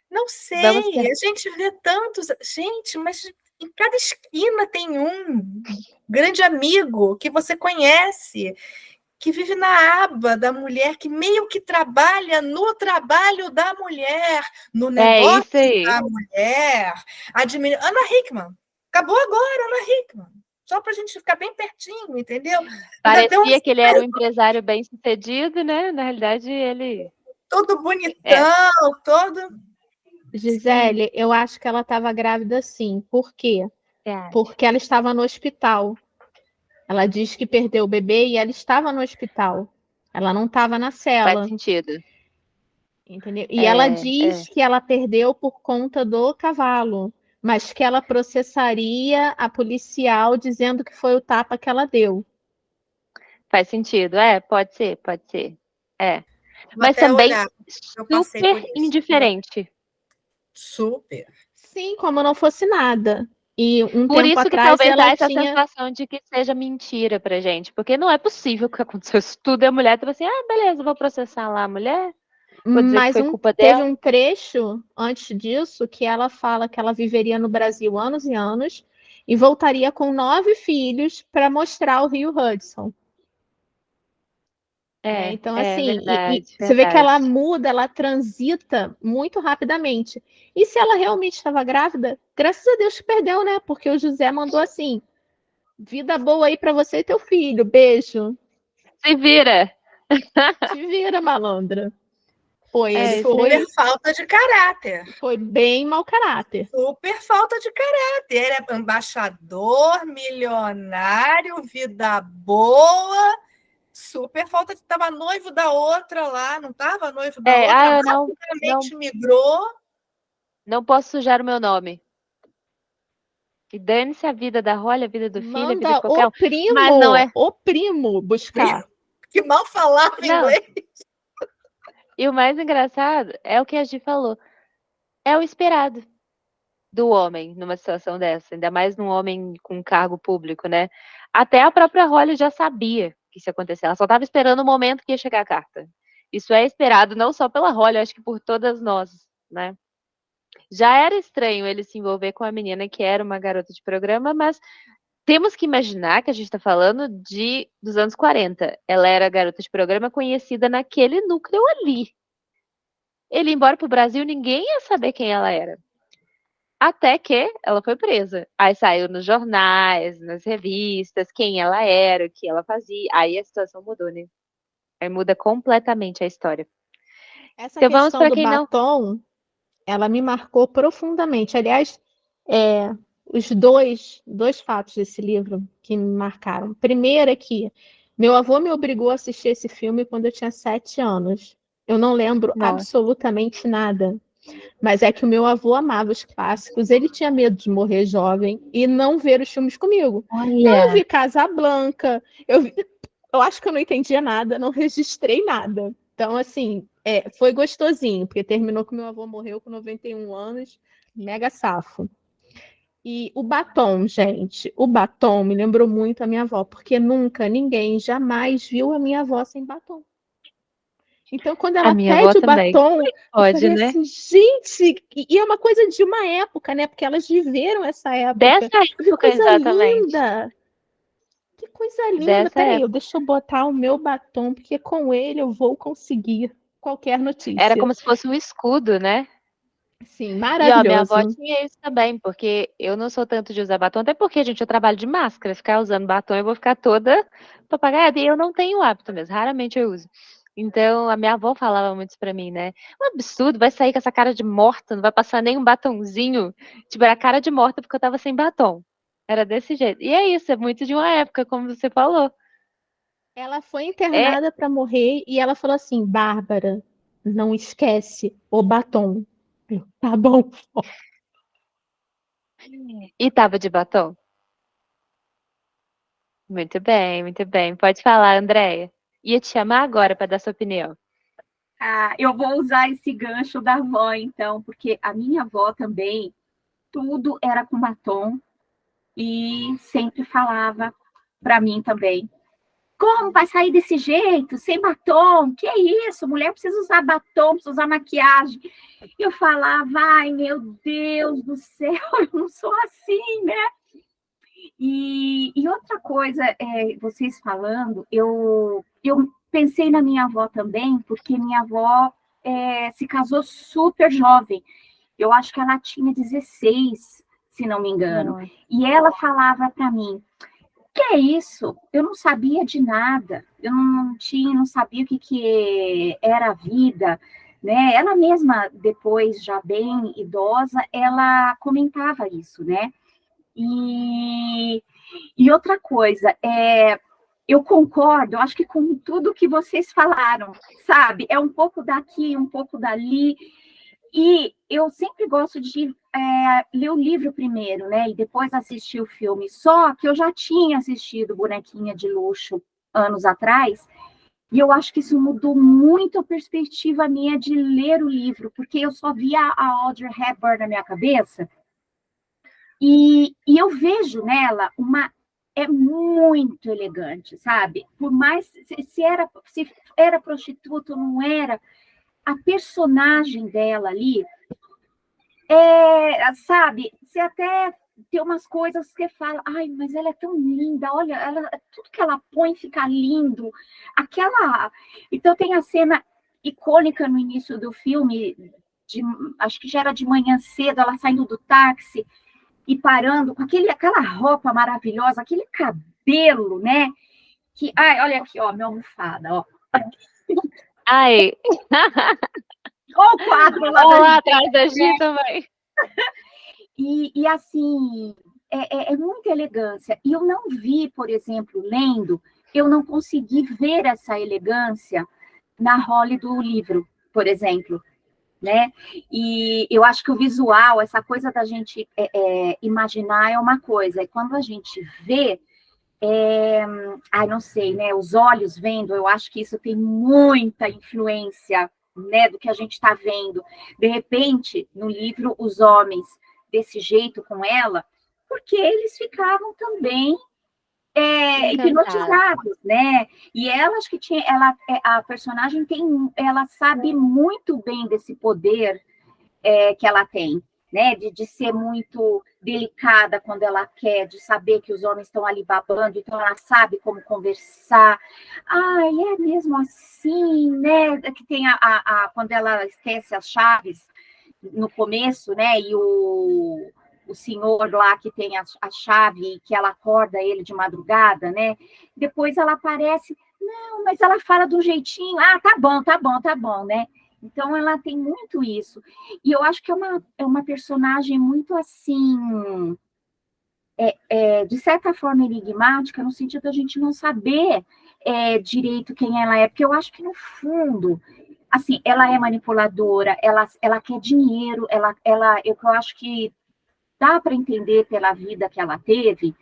Não sei. A gente vê tantos. Gente, mas em cada esquina tem um grande amigo que você conhece, que vive na aba da mulher, que meio que trabalha no trabalho da mulher, no negócio da mulher. Ana Hickman. Acabou agora, Ana Hickman. Só para a gente ficar bem pertinho, entendeu? Parecia que ele era um empresário bem-sucedido, né? Na realidade, ele... Todo bonitão, todo... Gisele, eu acho que ela estava grávida sim. Por quê? Porque ela estava no hospital. Ela diz que perdeu o bebê e ela estava no hospital. Ela não estava na cela. Faz sentido. Entendeu? E ela diz que ela perdeu por conta do cavalo, mas que ela processaria a policial dizendo que foi o tapa que ela deu. Faz sentido. Pode ser. Mas também super indiferente. Super. Sim, como não fosse nada. E por isso que talvez dá essa sensação de que seja mentira pra gente, porque não é possível que aconteceu isso tudo e a mulher tava assim, beleza, vou processar lá a mulher, vou dizer que foi culpa dela. Teve um trecho antes disso que ela fala que ela viveria no Brasil anos e anos e voltaria com 9 filhos para mostrar o Rio Hudson. Então, assim, verdade, você vê que ela muda, ela transita muito rapidamente. E se ela realmente estava grávida, graças a Deus que perdeu, né? Porque o José mandou assim: vida boa aí para você e teu filho, beijo. Se vira. Se vira, malandra. Foi falta de caráter. Foi bem mau caráter. Super falta de caráter. É embaixador, milionário, vida boa. Super falta de... Estava noivo da outra lá, não estava noivo da outra? Não migrou. Não posso sujar o meu nome. E dane-se a vida da Holly, a vida do filho, a vida de qualquer um. Primo, mas não é o primo buscar. Que mal falava inglês. E o mais engraçado é o que a Gi falou. É o esperado do homem numa situação dessa, ainda mais num homem com cargo público, né? Até a própria Holly já sabia que isso ia acontecer. Ela só estava esperando o momento que ia chegar a carta. Isso é esperado não só pela Holly, acho que por todas nós, né? Já era estranho ele se envolver com a menina que era uma garota de programa, mas temos que imaginar que a gente está falando dos anos 40. Ela era garota de programa conhecida naquele núcleo ali. Ele ia embora para o Brasil, ninguém ia saber quem ela era. Até que ela foi presa. Aí saiu nos jornais, nas revistas, quem ela era, o que ela fazia. Aí a situação mudou, né? Aí muda completamente a história. Essa questão do batom, ela me marcou profundamente. Aliás, os dois fatos desse livro que me marcaram. Primeiro é que meu avô me obrigou a assistir esse filme quando eu tinha 7 anos. Eu não lembro absolutamente nada. Mas é que o meu avô amava os clássicos, ele tinha medo de morrer jovem e não ver os filmes comigo. Eu vi Casablanca, eu acho que eu não entendia nada, não registrei nada. Então, assim, foi gostosinho, porque terminou que meu avô morreu com 91 anos, mega safo. E o batom, gente, o batom me lembrou muito a minha avó, porque nunca, ninguém, jamais viu a minha avó sem batom. Então, quando ela pede o batom, eu falei assim, gente, e é uma coisa de uma época, né? Porque elas viveram essa época. Dessa época, que coisa exatamente. Linda! Que coisa linda! Peraí, deixa eu botar o meu batom, porque com ele eu vou conseguir qualquer notícia. Era como se fosse um escudo, né? Sim, E ó, minha avó maravilhoso. tinha isso também, porque eu não sou tanto de usar batom, até porque, gente, eu trabalho de máscara, ficar usando batom eu vou ficar toda papagaiada, e eu não tenho hábito mesmo, raramente eu uso. Então, a minha avó falava muito isso pra mim, né? Um absurdo, vai sair com essa cara de morta, não vai passar nem um batonzinho. Tipo, era cara de morta porque eu tava sem batom. Era desse jeito. E é isso, é muito de uma época, como você falou. Ela foi É, internada para morrer e ela falou assim: Bárbara, não esquece o batom. Eu, tá bom. e tava de batom. Muito bem, muito bem. Pode falar, Andréia. Ia te chamar agora para dar sua opinião. Ah, eu vou usar esse gancho da avó, então, porque a minha avó também, tudo era com batom e sempre falava para mim também. Como vai sair desse jeito, sem batom? Que é isso? Mulher precisa usar batom, precisa usar maquiagem. Eu falava, ai, meu Deus do céu, eu não sou assim, né? E outra coisa, vocês falando, eu pensei na minha avó também, porque minha avó se casou super jovem. Eu acho que ela tinha 16, se não me engano. Nossa. E ela falava para mim, que é isso? Eu não sabia de nada, eu não sabia o que era a vida, né? Ela mesma, depois, já bem idosa, ela comentava isso, né? E outra coisa, eu concordo, eu acho que com tudo que vocês falaram, sabe? É um pouco daqui, um pouco dali, e eu sempre gosto de ler o livro primeiro, né? E depois assistir o filme. Só que eu já tinha assistido Bonequinha de Luxo anos atrás, e eu acho que isso mudou muito a perspectiva minha de ler o livro, porque eu só via a Audrey Hepburn na minha cabeça, e eu vejo nela é muito elegante, sabe? Por mais se era prostituta ou não era, a personagem dela ali sabe? Você até tem umas coisas que fala, ai, mas ela é tão linda, olha, tudo que ela põe fica lindo. Então tem a cena icônica no início do filme, acho que já era de manhã cedo, ela saindo do táxi e parando com aquela roupa maravilhosa, aquele cabelo, né? Olha aqui, ó, minha almofada, ó. Ai. Olha o quadro lá atrás da Gi também. E assim, é muita elegância. E eu não vi, por exemplo, lendo, eu não consegui ver essa elegância na Holly do livro, por exemplo, né? E eu acho que o visual, essa coisa da gente imaginar é uma coisa, e quando a gente vê, não sei, né? Os olhos vendo, eu acho que isso tem muita influência, né, do que a gente está vendo. De repente, no livro, os homens desse jeito com ela, porque eles ficavam também hipnotizados, né? E ela, acho que a personagem ela sabe muito bem desse poder que ela tem, né? De ser muito delicada quando ela quer, de saber que os homens estão ali babando, então ela sabe como conversar. Ai, é mesmo assim, né? Que tem quando ela esquece as chaves no começo, né? E o senhor lá que tem a chave, que ela acorda ele de madrugada, né? Depois ela aparece, não, mas ela fala de um jeitinho, tá bom, né? Então, ela tem muito isso. E eu acho que é uma personagem muito, assim, de certa forma, enigmática, no sentido da gente não saber direito quem ela é, porque eu acho que, no fundo, assim, ela é manipuladora, ela quer dinheiro, eu acho que dá para entender pela vida que ela teve,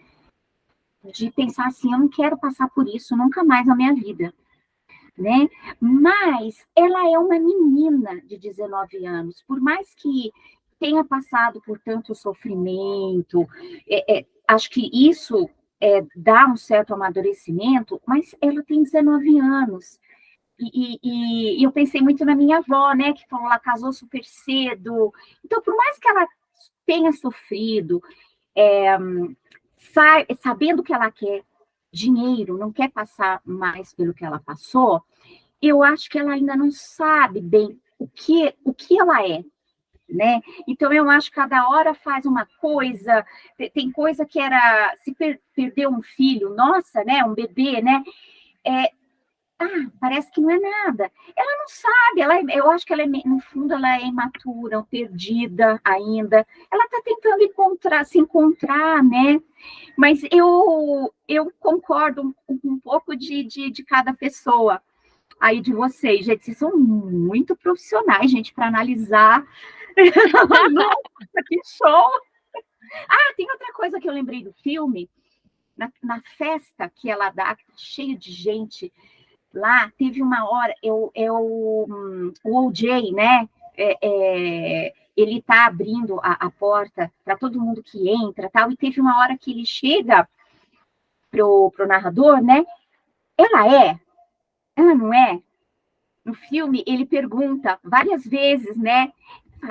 de pensar assim, eu não quero passar por isso nunca mais na minha vida. Né? Mas ela é uma menina de 19 anos, por mais que tenha passado por tanto sofrimento, acho que isso dá um certo amadurecimento, mas ela tem 19 anos. E eu pensei muito na minha avó, né, que falou, ela casou super cedo. Então, por mais que ela tenha sofrido, sabendo que ela quer dinheiro, não quer passar mais pelo que ela passou, eu acho que ela ainda não sabe bem o que ela é, né? Então, eu acho que cada hora faz uma coisa, tem coisa que era, se perdeu um filho, nossa, né, um bebê, né, parece que não é nada. Ela não sabe, eu acho que ela no fundo, ela é imatura, perdida ainda, ela está tentando se encontrar, né, mas eu concordo um pouco de cada pessoa aí de vocês, gente, vocês são muito profissionais, gente, para analisar. Nossa, que show! Tem outra coisa que eu lembrei do filme, na festa que ela dá, cheio de gente, lá, teve uma hora, o O.J., né, ele tá abrindo a porta para todo mundo que entra, tal, e teve uma hora que ele chega pro narrador, né, ela não é? No filme, ele pergunta várias vezes, né,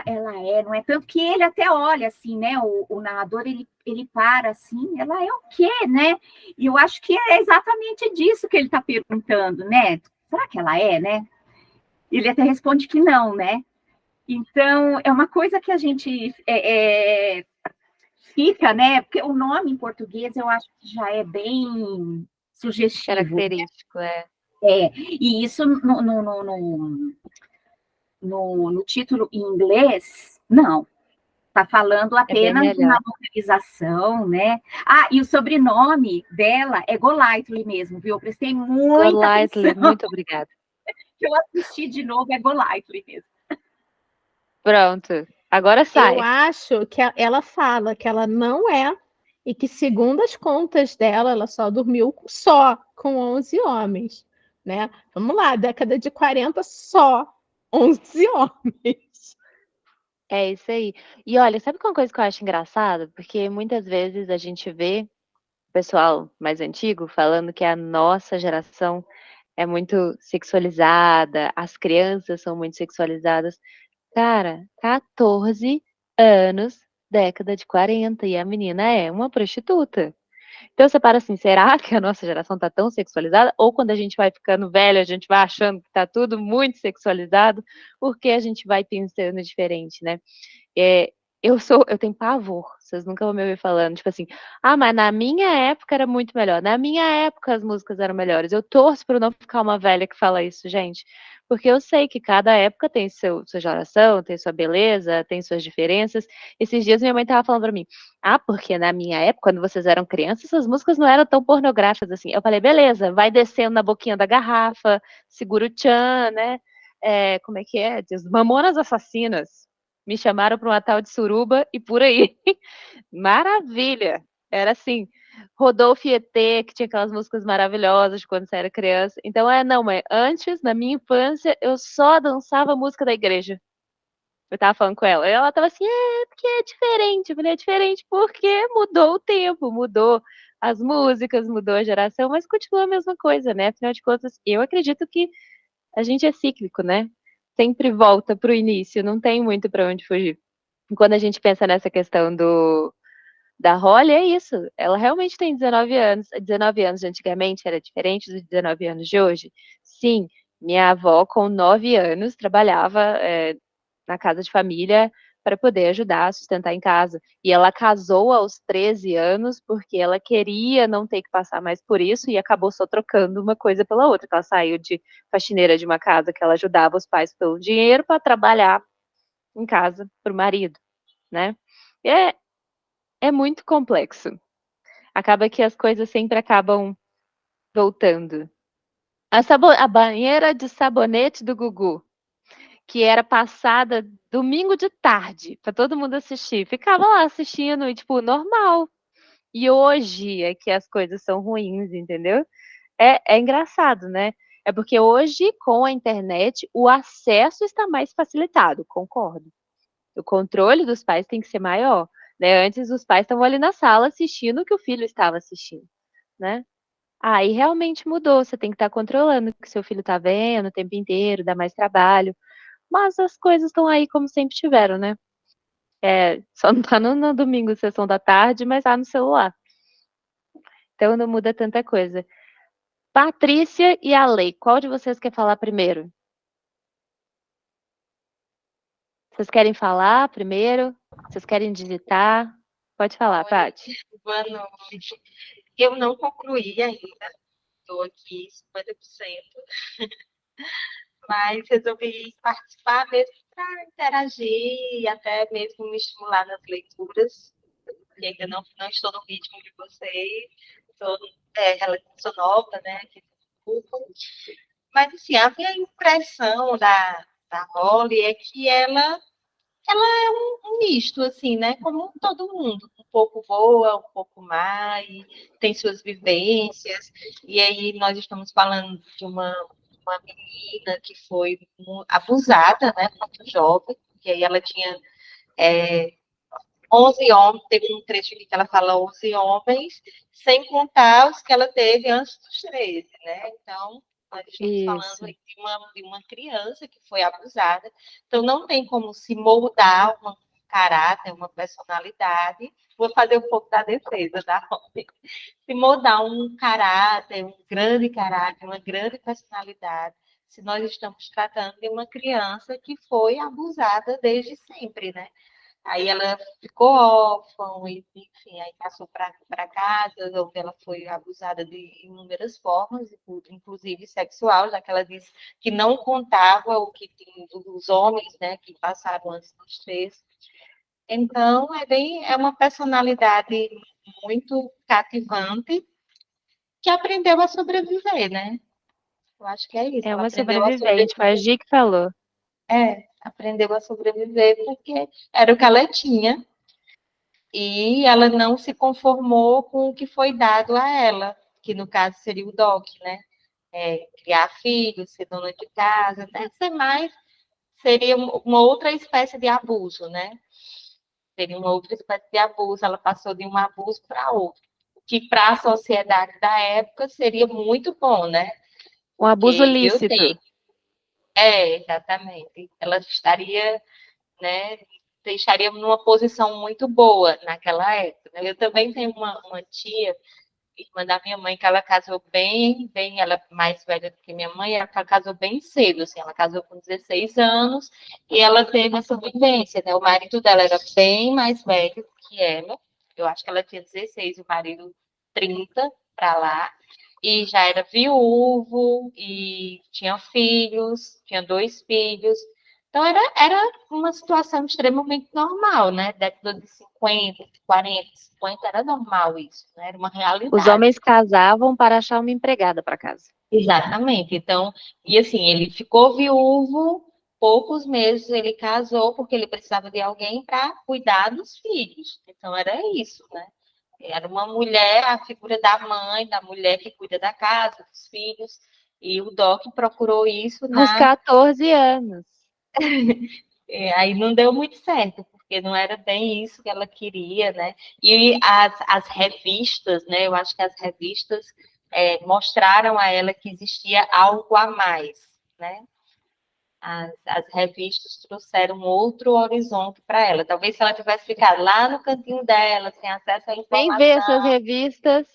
ela não é? Tanto que ele até olha, assim, né, o narrador, ele para, assim, ela é o quê, né? E eu acho que é exatamente disso que ele está perguntando, né? Será que ela é, né? Ele até responde que não, né? Então, é uma coisa que a gente fica, né? Porque o nome em português eu acho que já é bem sugestivo. Característico, né? E isso no título em inglês, não. Está falando apenas de uma localização, né? E o sobrenome dela é Golightly mesmo, viu? Eu prestei muita atenção. Muito obrigada. Que eu assisti de novo, é Golightly mesmo. Pronto, agora sai. Eu acho que ela fala que ela não é, e que segundo as contas dela, ela só dormiu com 11 homens, né? Vamos lá, década de 40, só 11 homens. É isso aí. E olha, sabe uma coisa que eu acho engraçada? Porque muitas vezes a gente vê o pessoal mais antigo falando que a nossa geração é muito sexualizada, as crianças são muito sexualizadas. Cara, 14 anos, década de 40, e a menina é uma prostituta. Então você para assim, será que a nossa geração tá tão sexualizada? Ou quando a gente vai ficando velho, a gente vai achando que tá tudo muito sexualizado, porque a gente vai pensando diferente, né? Eu tenho pavor, vocês nunca vão me ouvir falando, tipo assim, mas na minha época era muito melhor, na minha época as músicas eram melhores. Eu torço para não ficar uma velha que fala isso, gente, porque eu sei que cada época tem sua geração, tem sua beleza, tem suas diferenças. Esses dias minha mãe tava falando pra mim, porque na minha época, quando vocês eram crianças, essas músicas não eram tão pornográficas assim. Eu falei, beleza, vai descendo na boquinha da garrafa, segura o tchan, né? Como é que é? Diz, Mamonas Assassinas. Me chamaram para uma tal de suruba e por aí. Maravilha! Era assim, Rodolfo e ET, que tinha aquelas músicas maravilhosas de quando você era criança. Então, não, mas antes, na minha infância, eu só dançava música da igreja. Eu tava falando com ela. E ela tava assim, porque é diferente. Eu falei, é diferente porque mudou o tempo, mudou as músicas, mudou a geração, mas continua a mesma coisa, né? Afinal de contas, eu acredito que a gente é cíclico, né? Sempre volta para o início, não tem muito para onde fugir. E quando a gente pensa nessa questão da Holly, é isso. Ela realmente tem 19 anos. 19 anos de antigamente era diferente dos 19 anos de hoje? Sim, minha avó, com 9 anos, trabalhava na casa de família para poder ajudar a sustentar em casa. E ela casou aos 13 anos porque ela queria não ter que passar mais por isso e acabou só trocando uma coisa pela outra. Ela saiu de faxineira de uma casa que ela ajudava os pais pelo dinheiro para trabalhar em casa para o marido, né? É muito complexo. Acaba que as coisas sempre acabam voltando. A banheira de sabonete do Gugu, que era passada domingo de tarde para todo mundo assistir. Ficava lá assistindo e, tipo, normal. E hoje é que as coisas são ruins, entendeu? É engraçado, né? É porque hoje, com a internet, o acesso está mais facilitado, concordo. O controle dos pais tem que ser maior, né? Antes, os pais estavam ali na sala assistindo o que o filho estava assistindo, né? Aí realmente mudou, você tem que estar controlando o que seu filho está vendo o tempo inteiro, dá mais trabalho. Mas as coisas estão aí como sempre tiveram, né? Só não tá no domingo, sessão da tarde, mas tá no celular. Então não muda tanta coisa. Patrícia e a Lei, qual de vocês quer falar primeiro? Vocês querem falar primeiro? Vocês querem digitar? Pode falar, Paty. Boa noite. Eu não concluí ainda, estou aqui 50%, mas resolvi participar mesmo para interagir e até mesmo me estimular nas leituras, porque ainda não estou no ritmo de vocês, sou nova, né, aqui no grupo. Mas, assim, a minha impressão da Holly é que ela é um misto, assim, né? Como todo mundo. Um pouco boa, um pouco má, e tem suas vivências. E aí nós estamos falando de uma menina que foi abusada, né? Muito jovem. E aí ela tinha 11 homens, teve um trecho aqui que ela fala 11 homens, sem contar os que ela teve antes dos 13, né? Então, nós estamos falando aí de uma criança que foi abusada. Então, não tem como se moldar um caráter, uma personalidade. Vou fazer um pouco da defesa da Robin. Se moldar um caráter, um grande caráter, uma grande personalidade, se nós estamos tratando de uma criança que foi abusada desde sempre, né? Aí ela ficou órfã, e, enfim, aí passou para casa, onde ela foi abusada de inúmeras formas, inclusive sexual, já que ela disse que não contava o que os homens, né, que passaram antes dos 13. Então, é uma personalidade muito cativante que aprendeu a sobreviver, né? Eu acho que é isso. É uma sobrevivente, foi a Gi que falou. Aprendeu a sobreviver porque era o que ela tinha e ela não se conformou com o que foi dado a ela, que no caso seria o DOC, né? Criar filhos, ser dona de casa, até ser mais, seria uma outra espécie de abuso, né? Seria uma outra espécie de abuso, ela passou de um abuso para outro, que para a sociedade da época seria muito bom, né? Um abuso lícito. Exatamente. Ela estaria, né, deixaria numa posição muito boa naquela época. Eu também tenho uma tia, irmã da minha mãe, que ela casou bem, ela é mais velha do que minha mãe, ela casou bem cedo, assim, ela casou com 16 anos e ela teve essa vivência, né? O marido dela era bem mais velho que ela, eu acho que ela tinha 16, o marido 30 para lá, e já era viúvo, e tinha filhos, tinha 2 filhos. Então, era uma situação extremamente normal, né? Década de 50, 40, 50, era normal isso, né? Era uma realidade. Os homens casavam para achar uma empregada para casa. Exatamente. Então, e assim, ele ficou viúvo, poucos meses ele casou, porque ele precisava de alguém para cuidar dos filhos. Então, era isso, né? Era uma mulher, a figura da mãe, da mulher que cuida da casa, dos filhos, e o Doc procurou isso Aos 14 anos. Aí não deu muito certo, porque não era bem isso que ela queria, né? E as revistas, né? Eu acho que as revistas mostraram a ela que existia algo a mais, né? As revistas trouxeram outro horizonte para ela. Talvez se ela tivesse ficado lá no cantinho dela, sem acesso à informação... Nem ver essas revistas.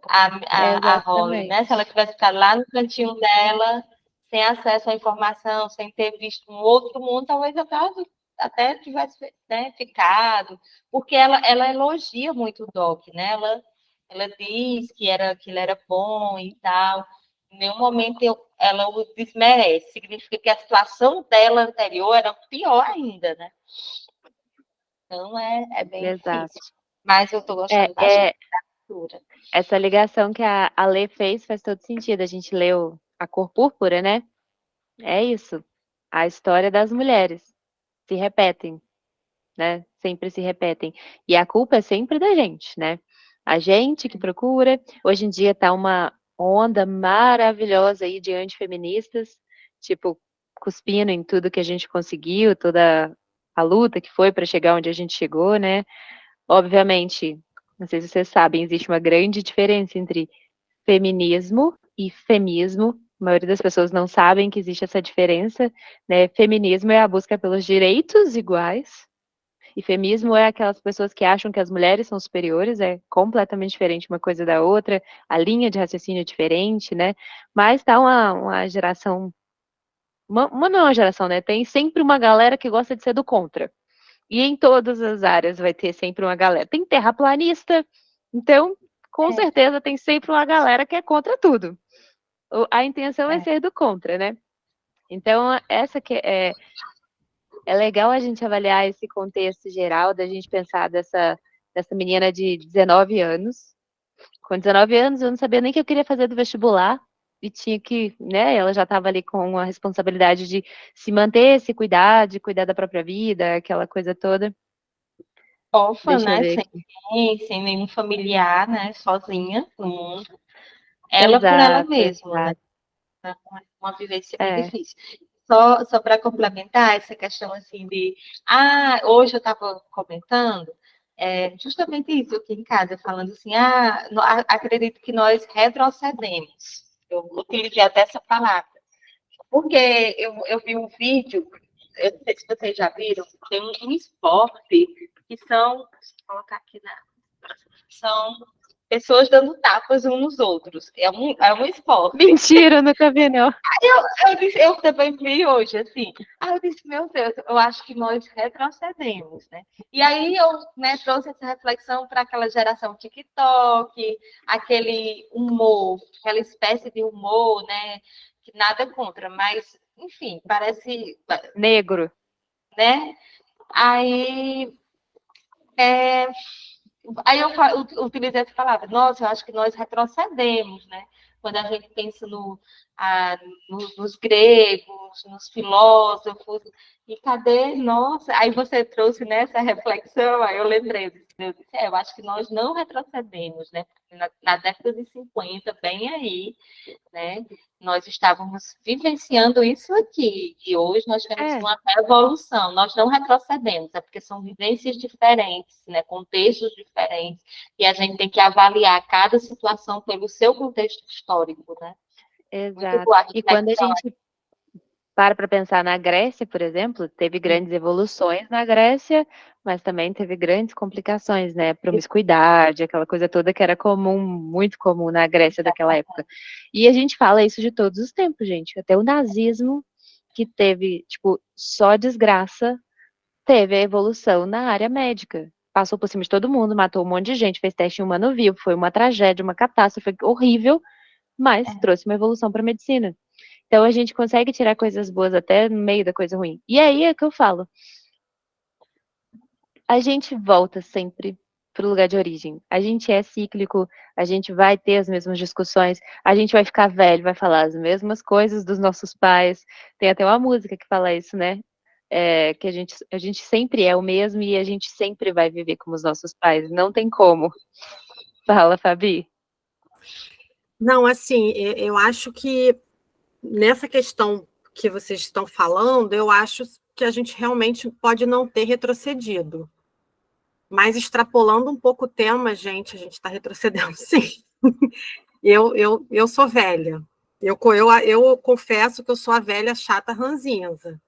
A Holly, né? Se ela tivesse ficado lá no cantinho dela, sem acesso à informação, sem ter visto um outro mundo, talvez até tivesse, né, ficado, porque ela elogia muito o Doc, né? Ela diz que ele era bom e tal. Em nenhum momento ela o desmerece. Significa que a situação dela anterior era pior ainda, né? Então é bem difícil. Mas eu estou gostando da leitura. Essa ligação que a Lê fez faz todo sentido. A gente leu A Cor Púrpura, né? É isso. A história das mulheres se repetem, né? Sempre se repetem. E a culpa é sempre da gente, né? A gente que procura. Hoje em dia tá uma onda maravilhosa aí de antifeministas, tipo, cuspindo em tudo que a gente conseguiu, toda a luta que foi para chegar onde a gente chegou, né? Obviamente, não sei se vocês sabem, existe uma grande diferença entre feminismo e femismo. A maioria das pessoas não sabem que existe essa diferença, né? Feminismo é a busca pelos direitos iguais, e feminismo é aquelas pessoas que acham que as mulheres são superiores, é completamente diferente uma coisa da outra, a linha de raciocínio é diferente, né? Mas tá uma geração uma não é uma geração, né? Tem sempre uma galera que gosta de ser do contra. E em todas as áreas vai ter sempre uma galera. Tem terraplanista, então, com certeza, tem sempre uma galera que é contra tudo. A intenção é ser do contra, né? Então, essa que é legal a gente avaliar esse contexto geral, da gente pensar dessa menina de 19 anos. Com 19 anos, eu não sabia nem o que eu queria fazer do vestibular, e tinha que, né, ela já estava ali com a responsabilidade de se manter, se cuidar, de cuidar da própria vida, aquela coisa toda. Órfã, né, sem nenhum familiar, né, sozinha no mundo. Ela por ela mesma, né, uma vivência bem difícil. Só para complementar essa questão, assim, de... hoje eu estava comentando, justamente isso aqui em casa, falando assim, acredito que nós retrocedemos. Eu utilizei até essa palavra. Porque eu vi um vídeo, eu não sei se vocês já viram, tem um esporte que são, vou colocar aqui são pessoas dando tapas uns nos outros. É um esporte. Mentira, nunca vi, não. Eu também vi hoje, assim. Eu disse, meu Deus, eu acho que nós retrocedemos, né? E aí eu, né, trouxe essa reflexão para aquela geração TikTok, aquele humor, aquela espécie de humor, né? Que nada contra, mas, enfim, parece... negro. Né? Aí eu utilizei essa palavra. Nossa, eu acho que nós retrocedemos, né? Quando a gente pensa nos gregos, nos filósofos, e cadê? Nossa, aí você trouxe nessa reflexão, aí eu lembrei, eu acho que nós não retrocedemos, né? Na década de 50, bem aí, né? Nós estávamos vivenciando isso aqui, e hoje nós temos uma revolução, nós não retrocedemos, é porque são vivências diferentes, né? Contextos diferentes, e a gente tem que avaliar cada situação pelo seu contexto histórico, né? Exato. E quando a gente para pensar na Grécia, por exemplo, teve grandes evoluções na Grécia, mas também teve grandes complicações, né? Promiscuidade, aquela coisa toda que era comum, muito comum na Grécia daquela época. E a gente fala isso de todos os tempos, gente. Até o nazismo, que teve, tipo, só desgraça, teve a evolução na área médica. Passou por cima de todo mundo, matou um monte de gente, fez teste humano vivo, foi uma tragédia, uma catástrofe horrível, mas trouxe uma evolução para a medicina. Então, a gente consegue tirar coisas boas até no meio da coisa ruim. E aí é que eu falo. A gente volta sempre para o lugar de origem. A gente é cíclico, a gente vai ter as mesmas discussões, a gente vai ficar velho, vai falar as mesmas coisas dos nossos pais. Tem até uma música que fala isso, né? Que a gente sempre é o mesmo e a gente sempre vai viver como os nossos pais. Não tem como. Fala, Fabi. Não, assim, eu acho que nessa questão que vocês estão falando, eu acho que a gente realmente pode não ter retrocedido. Mas extrapolando um pouco o tema, a gente está retrocedendo, sim. Eu sou velha. Eu confesso que eu sou a velha chata ranzinza.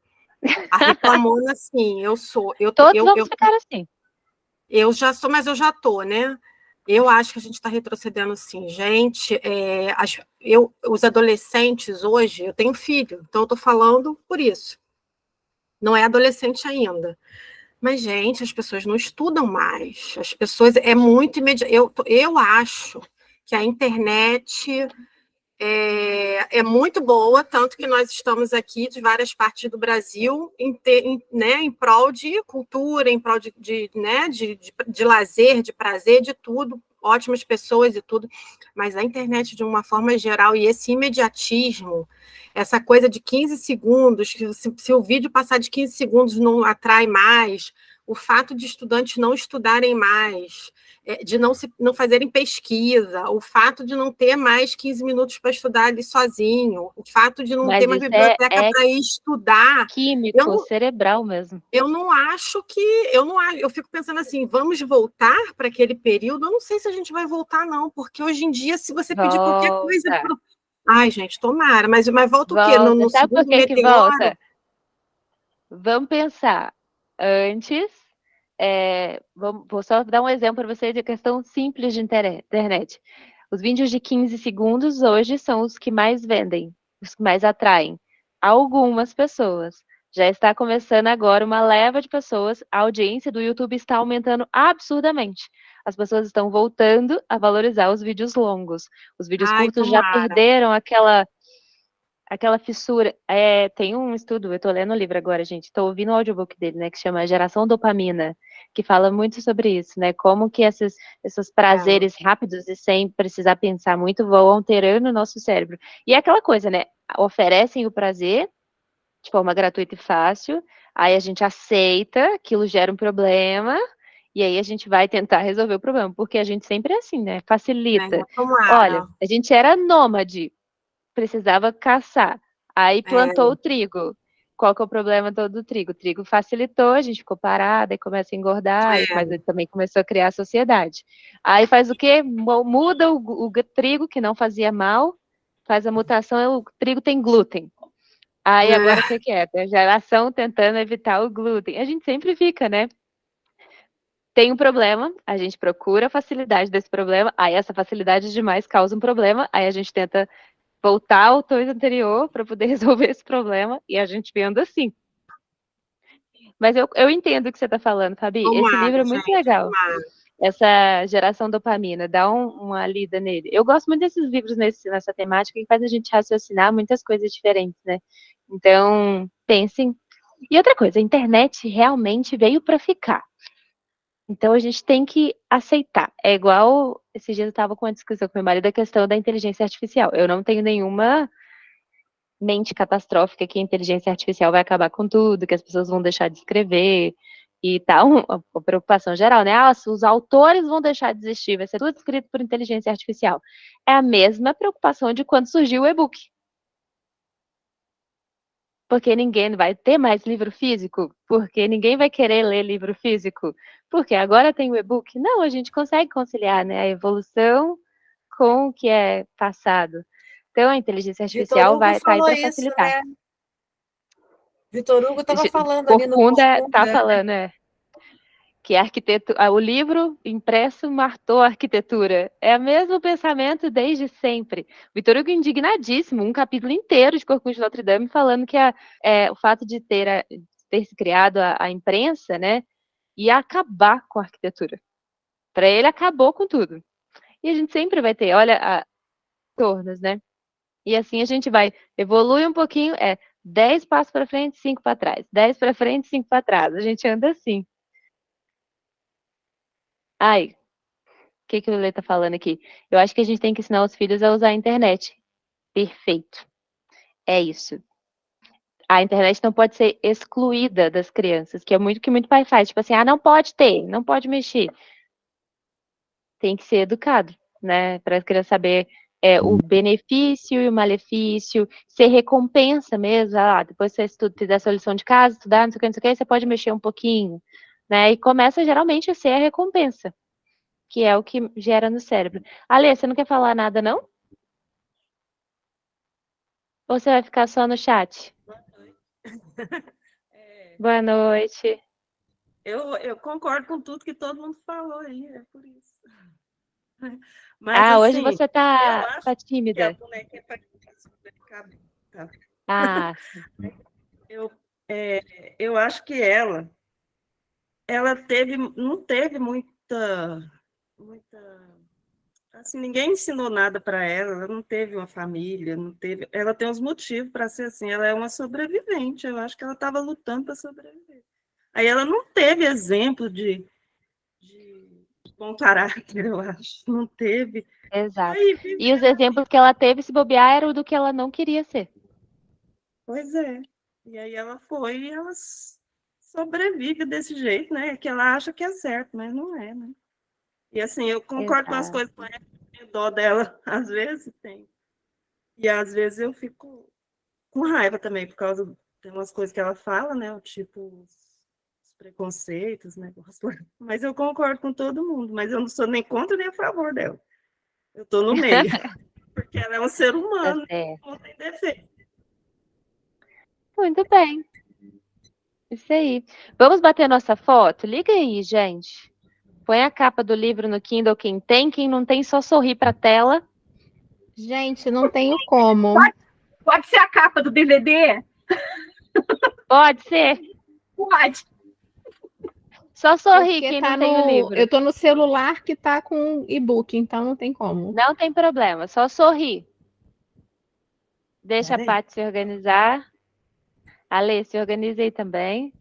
A reclamona, sim, eu sou. Todos vamos ficar assim. Eu já sou, mas eu já estou, né? Eu acho que a gente está retrocedendo, sim. Gente, os adolescentes hoje, eu tenho filho, então eu estou falando por isso. Não é adolescente ainda. Mas, gente, as pessoas não estudam mais. As pessoas... É muito imediato. Eu acho que a internet é muito boa, tanto que nós estamos aqui de várias partes do Brasil em prol de cultura, em prol de lazer, de prazer, de tudo, ótimas pessoas e tudo, mas a internet, de uma forma geral, e esse imediatismo, essa coisa de 15 segundos, que se o vídeo passar de 15 segundos não atrai mais, o fato de estudantes não estudarem mais, de não fazerem pesquisa, o fato de não ter mais 15 minutos para estudar ali sozinho, o fato de não ter mais biblioteca para ir estudar. Químico, cerebral mesmo. Eu fico pensando assim, vamos voltar para aquele período? Eu não sei se a gente vai voltar, não, porque hoje em dia, se você pedir qualquer coisa... Ai, gente, tomara, mas volta o quê? No Sabe por que volta? Vamos pensar. Antes, vou só dar um exemplo para vocês de questão simples de internet. Os vídeos de 15 segundos hoje são os que mais vendem, os que mais atraem. algumas pessoas. Já está começando agora uma leva de pessoas, a audiência do YouTube está aumentando absurdamente. As pessoas estão voltando a valorizar os vídeos longos. Os vídeos curtos já perderam aquela fissura. Tem um estudo, eu estou lendo o livro agora, gente, estou ouvindo o audiobook dele, né, que chama Geração Dopamina, que fala muito sobre isso, né, como que esses prazeres rápidos e sem precisar pensar muito vão alterando o nosso cérebro. E é aquela coisa, né, oferecem o prazer de forma gratuita e fácil, aí a gente aceita, aquilo gera um problema, e aí a gente vai tentar resolver o problema, porque a gente sempre é assim, né, facilita. Olha, a gente era nômade, precisava caçar. Aí plantou o trigo. Qual que é o problema todo do trigo? O trigo facilitou, a gente ficou parada e começa a engordar, mas ele também começou a criar a sociedade. Aí faz o quê? Muda o trigo, que não fazia mal, faz a mutação, o trigo tem glúten. Aí agora o que é? Tem a geração tentando evitar o glúten. A gente sempre fica, né? Tem um problema, a gente procura a facilidade desse problema, aí essa facilidade demais causa um problema, aí a gente tenta voltar ao coisa anterior para poder resolver esse problema, e a gente anda assim. Mas eu entendo o que você está falando, Fabi. Esse livro é muito legal. Essa Geração Dopamina, dá uma lida nele. Eu gosto muito desses livros nessa temática, que faz a gente raciocinar muitas coisas diferentes, né? Então, pensem. E outra coisa, a internet realmente veio para ficar. Então, a gente tem que aceitar. É igual, esses dias eu estava com uma discussão com meu marido da questão da inteligência artificial. Eu não tenho nenhuma mente catastrófica que a inteligência artificial vai acabar com tudo, que as pessoas vão deixar de escrever e tal. Uma preocupação geral, né? Os autores vão deixar de existir, vai ser tudo escrito por inteligência artificial. É a mesma preocupação de quando surgiu o e-book. Porque ninguém vai ter mais livro físico? Porque ninguém vai querer ler livro físico? Porque agora tem o e-book? Não, a gente consegue conciliar, né, a evolução com o que é passado. Então, a inteligência artificial vai estar aí para facilitar. Né? Vitor Hugo estava falando ali no Corcunda está falando, que a arquitetura, o livro impresso matou a arquitetura. É o mesmo pensamento desde sempre. Vitor Hugo indignadíssimo, um capítulo inteiro de Corcunda de Notre Dame falando que o fato de ter se criado a imprensa, né, ia acabar com a arquitetura. Para ele, acabou com tudo. E a gente sempre vai ter, olha, tornos, né? E assim a gente vai evoluir um pouquinho, 10 passos para frente, 5 para trás. 10 para frente, 5 para trás. A gente anda assim. Ai, o que o Lelê tá falando aqui? Eu acho que a gente tem que ensinar os filhos a usar a internet. Perfeito. É isso. A internet não pode ser excluída das crianças, que é muito que muito pai faz. Tipo assim, não pode ter, não pode mexer. Tem que ser educado, né? Para as crianças saber o benefício e o malefício, ser recompensa mesmo. Depois você fizer a sua lição de casa, estudar, não sei o que, você pode mexer um pouquinho, né? E começa geralmente a ser a recompensa, que é o que gera no cérebro. Ale, você não quer falar nada, não? Ou você vai ficar só no chat? Boa noite. Boa noite. Eu concordo com tudo que todo mundo falou aí, é por isso. Mas, hoje você tá tímida. Que a boneca é para eu acho que ela não teve muita assim, ninguém ensinou nada para ela não teve uma família, ela tem uns motivos para ser assim, ela é uma sobrevivente, eu acho que ela estava lutando para sobreviver. Aí ela não teve exemplo de bom caráter, eu acho, não teve. Exato. E os exemplos que ela teve, se bobear, eram do que ela não queria ser. Pois é. E aí ela foi e ela sobrevive desse jeito, né? Que ela acha que é certo, mas não é, né? E assim, eu concordo com as coisas com ela, tenho dó dela, às vezes tem. E às vezes eu fico com raiva também, por causa de umas coisas que ela fala, né? O tipo, os preconceitos, né? Mas eu concordo com todo mundo, mas eu não sou nem contra nem a favor dela. Eu tô no meio. Porque ela é um ser humano, não tem defeito. Muito bem. Isso aí. Vamos bater nossa foto? Liga aí, gente. Põe a capa do livro no Kindle, quem não tem, só sorrir para a tela. Gente, não tenho como. Pode ser a capa do DVD? Pode ser. Pode. Só sorrir Porque quem tá não tem o livro. Eu tô no celular que tá com e-book, então não tem como. Não tem problema, só sorrir. Deixa a Paty se organizar. Ale, se organiza aí também.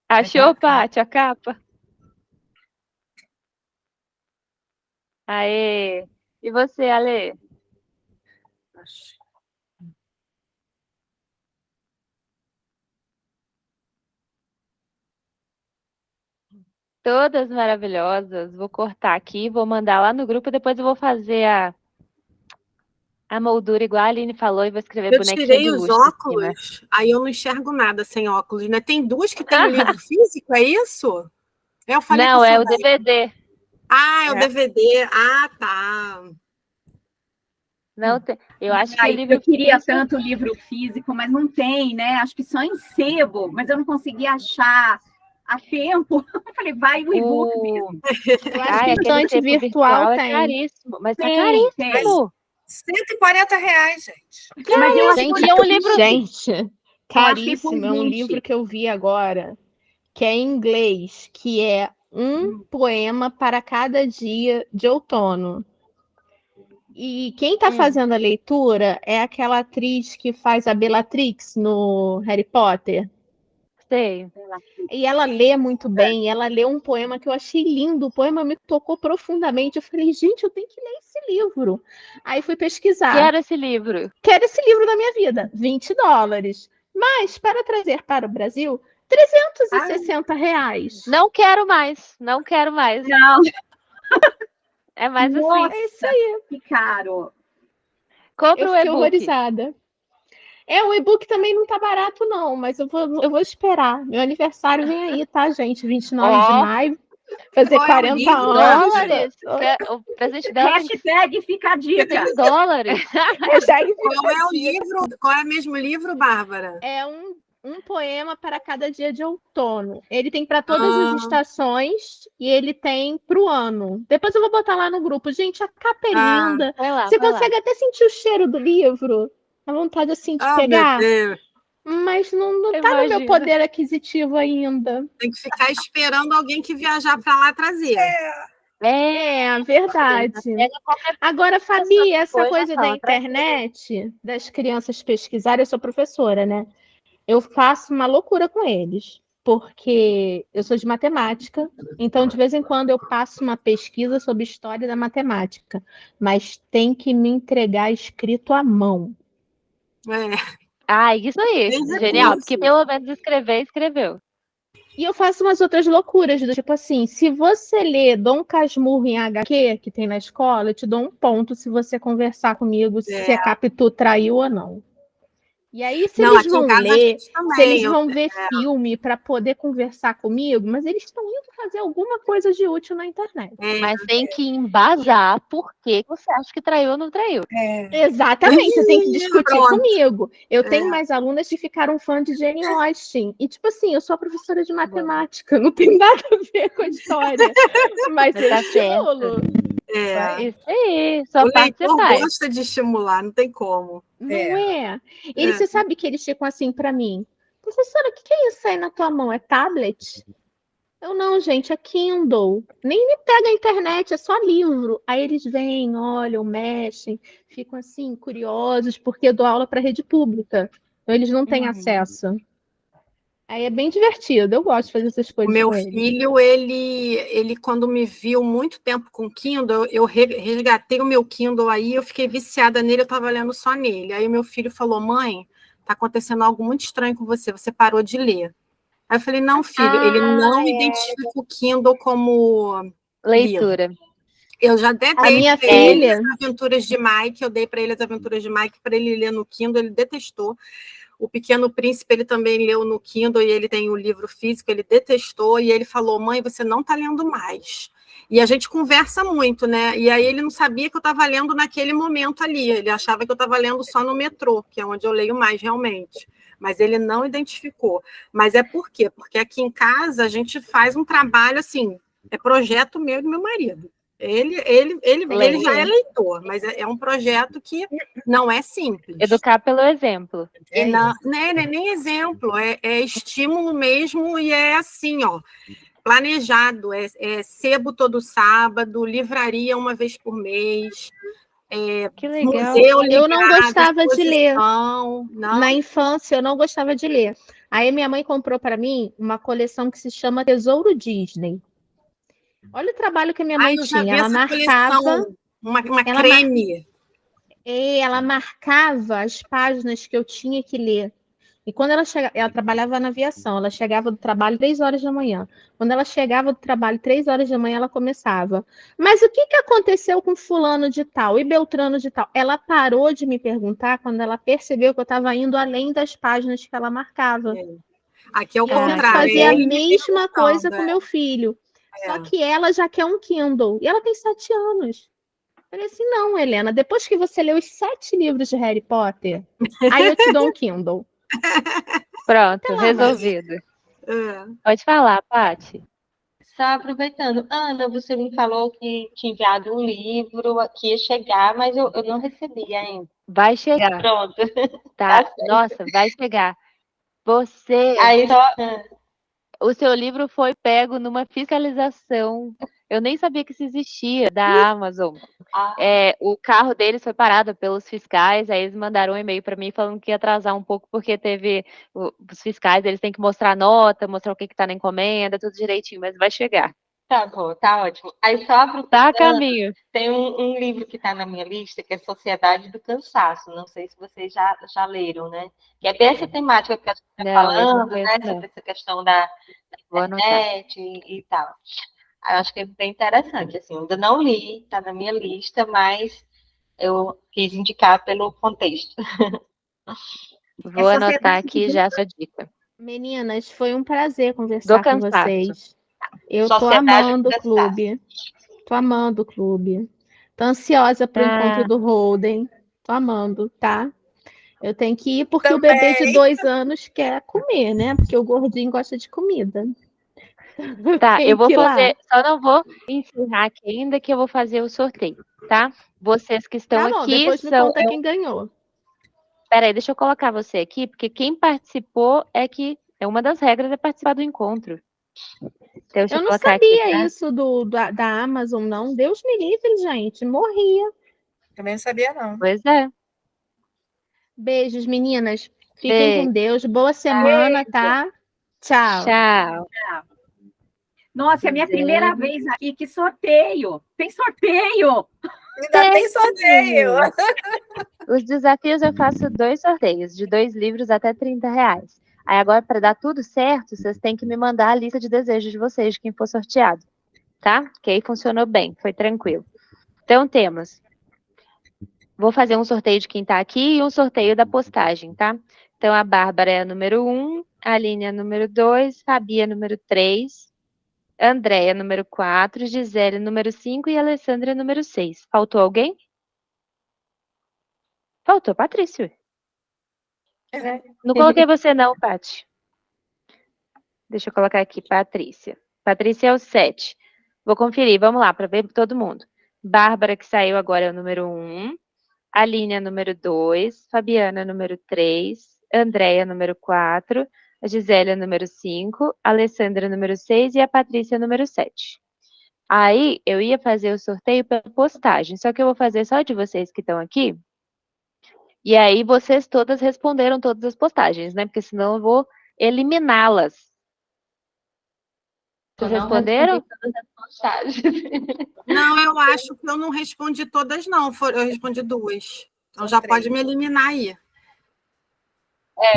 Achou, Paty, a capa? Aê! E você, Ale? Todas maravilhosas. Vou cortar aqui, vou mandar lá no grupo, depois eu vou fazer a moldura igual a Aline falou e vou escrever Eu bonequinha tirei de os luxo em cima. óculos, aí eu não enxergo nada sem óculos, né? Tem duas que tem o livro físico, é isso? Eu falei Não, que eu é sou o DVD. Ah, é o DVD. Ah, tá. Não tem. Eu acho que o Ai, livro eu queria físico... tanto o livro físico, mas não tem, né? Acho que só em sebo, mas eu não consegui achar a tempo. Eu falei, vai o e-book mesmo. Eu acho Ai, que aquele estante sebo virtual é tem. caríssimo, mas tá Tem. caríssimo. R$140, gente. Mas eu acho Gente, que é um livro... gente, caríssimo. por É um 20. livro que eu vi agora, que é em inglês, que é um poema para cada dia de outono. E quem está fazendo a leitura é aquela atriz que faz a Bellatrix no Harry Potter. Sei. E ela lê muito bem, ela lê um poema que eu achei lindo, o poema me tocou profundamente. Eu falei, gente, eu tenho que ler esse livro. Aí fui pesquisar. Quero esse livro. Quero esse livro na minha vida, $20. Mas, para trazer para o Brasil, R$360. Não quero mais, não quero mais. Não. É mais Nossa, assim. É isso aí. Que caro. Compra Eu o fiquei e-book. horrorizada. O e-book também não tá barato, não, mas eu vou esperar. Meu aniversário vem aí, tá, gente? 29 de maio. Fazer Qual é o 40 livro? anos. Dólares. O presente dela tem Hashtag fica a dica. dólares. Hashtag Qual é o livro? Qual é o mesmo livro, Bárbara? É um poema para cada dia de outono. Ele tem para todas as estações e ele tem para o ano. Depois eu vou botar lá no grupo. Gente, a capa é linda. Vai lá, Você vai consegue lá. até sentir o cheiro do livro. A vontade assim de Meu pegar. Deus. Mas não tá no meu Imagina. poder aquisitivo ainda. Tem que ficar esperando alguém que viajar para lá trazer. É, verdade. Pega qualquer Agora, Fabi, essa coisa, coisa da fala, internet, das crianças pesquisarem, eu sou professora, né? Eu faço uma loucura com eles, porque eu sou de matemática, então de vez em quando eu passo uma pesquisa sobre história da matemática, mas tem que me entregar escrito à mão. Ah, isso aí. Tem Genial. recursos. Porque pelo menos escreveu. E eu faço umas outras loucuras, do tipo assim, se você lê Dom Casmurro em HQ, que tem na escola, eu te dou um ponto se você conversar comigo se a Capitu traiu ou não. E aí, se Não, eles aqui em vão casa a ler, gente também, se eles eu- vão ver filme para poder conversar comigo, mas eles estão indo fazer alguma coisa de útil na internet. Mas tem que embasar por que você acha que traiu ou não traiu. Exatamente, você tem que discutir Pronto. comigo. Eu tenho mais alunas que ficaram fã de Jane Austen. E, tipo assim, eu sou a professora de matemática, não tem nada a ver com a história. Mas eu Tá estimulo. Isso aí. Só O parte você leitor faz. gosta de estimular, não tem como. Não é? E você sabe que eles ficam assim pra mim. Professora, o que é isso aí na tua mão? É tablet? Eu não, gente, é Kindle. Nem me pega a internet, é só livro. Aí eles vêm, olham, mexem, ficam assim, curiosos, porque eu dou aula para rede pública. Então eles não têm acesso. Aí é bem divertido, eu gosto de fazer essas O coisas meu com eles. filho, ele quando me viu muito tempo com Kindle, eu resgatei o meu Kindle aí, eu fiquei viciada nele, eu estava lendo só nele. Aí o meu filho falou, mãe, tá acontecendo algo muito estranho com você parou de ler. Aí eu falei, não, filho, ele não identifica o Kindle como Leitura. livro. Eu já até A dei minha para ele filha- as Aventuras de Mike, eu dei para ele as Aventuras de Mike para ele ler no Kindle, ele detestou. O Pequeno Príncipe, ele também leu no Kindle e ele tem o livro físico, ele detestou e ele falou, mãe, você não está lendo mais. E a gente conversa muito, né? E aí ele não sabia que eu estava lendo naquele momento ali, ele achava que eu estava lendo só no metrô, que é onde eu leio mais realmente. Mas ele não identificou. Mas é por quê? Porque aqui em casa a gente faz um trabalho assim, é projeto meu e do meu marido. Ele já é leitor, mas é um projeto que não é simples. Educar pelo exemplo. E não é nem exemplo, é estímulo mesmo, e é assim, ó, planejado, é sebo todo sábado, livraria uma vez por mês, que legal. museu ligado, eu não gostava de ler. Não. Na infância, eu não gostava de ler. Aí minha mãe comprou para mim uma coleção que se chama Tesouro Disney. Olha o trabalho que a minha mãe tinha. Ela marcava uma creme. Ela marcava as páginas que eu tinha que ler. E quando ela chegava, ela trabalhava na aviação, ela chegava do trabalho 3 horas da manhã. Quando ela chegava do trabalho 3 horas da manhã, ela começava. Mas o que aconteceu com fulano de tal e Beltrano de tal? Ela parou de me perguntar quando ela percebeu que eu estava indo além das páginas que ela marcava. Aqui é o contrário. Fazia a mesma coisa com meu filho. Só que ela já quer um Kindle. E ela tem 7 anos. Eu falei assim, não, Helena, depois que você leu os 7 livros de Harry Potter, aí eu te dou um Kindle. Pronto, resolvido. Pode falar, Paty. Só aproveitando, Ana, você me falou que tinha enviado um livro, que ia chegar, mas eu não recebi ainda. Vai chegar. Pronto. Tá. Nossa, vai chegar. Você... O seu livro foi pego numa fiscalização. Eu nem sabia que isso existia, da Amazon. O carro deles foi parado pelos fiscais, aí eles mandaram um e-mail para mim falando que ia atrasar um pouco, porque teve os fiscais, eles têm que mostrar a nota, mostrar o que está na encomenda, tudo direitinho, mas vai chegar. Tá bom, tá ótimo. Aí só tá a caminho. Tem um livro que está na minha lista, que é Sociedade do Cansaço. Não sei se vocês já leram, né? Que é bem essa temática que a gente está falando, né? Sobre essa questão da internet e tal. Eu acho que é bem interessante. Assim, eu ainda não li, está na minha lista, mas eu quis indicar pelo contexto. Vou anotar aqui já a sua dica. Meninas, foi um prazer conversar com vocês. Eu tô Sociedade amando o clube. Tô amando o clube. Tô ansiosa pro encontro do Holden. Tô amando, tá? Eu tenho que ir porque o bebê de 2 anos quer comer, né? Porque o gordinho gosta de comida. Tá, eu vou fazer, só não vou encerrar aqui ainda, que eu vou fazer o sorteio, tá? Vocês que estão aqui depois me conta quem ganhou. Peraí, deixa eu colocar você aqui, porque quem participou é uma das regras é participar do encontro. Então, eu não sabia aqui, tá? Isso da Amazon, não. Deus me livre, gente. Morria. Também não sabia, não. Pois é. Beijos, meninas. Fiquem com Deus. Boa semana, tá? Tchau. Tchau. Nossa, é a minha primeira vez aqui. Que sorteio! Tem sorteio! Ainda tem sorteio! Os desafios eu faço 2 sorteios, de 2 livros até R$30. Aí agora, para dar tudo certo, vocês têm que me mandar a lista de desejos de vocês, de quem for sorteado, tá? Que aí funcionou bem, foi tranquilo. Então, temos... Vou fazer um sorteio de quem tá aqui e um sorteio da postagem, tá? Então, a Bárbara é a número 1, a Aline é a número 2, Fabi é a número 3, Andréia, número 4, Gisele, número 5 e Alessandra, número 6. Faltou alguém? Faltou, Patrícia. Não coloquei você não, Paty. Deixa eu colocar aqui, Patrícia. Patrícia é o 7. Vou conferir, vamos lá, para ver todo mundo. Bárbara, que saiu agora, é o número 1. Aline é o número 2. Fabiana é o número 3. Andréia é o número 4. A Gisele é o número 5, a Alessandra é o número 6 e a Patrícia é o número 7. Aí, eu ia fazer o sorteio pela postagem, só que eu vou fazer só de vocês que estão aqui. E aí, vocês todas responderam todas as postagens, né? Porque senão eu vou eliminá-las. Vocês responderam? Todas as postagens. Não, eu acho que eu não respondi todas, não. Eu respondi 2. Então já pode me eliminar aí.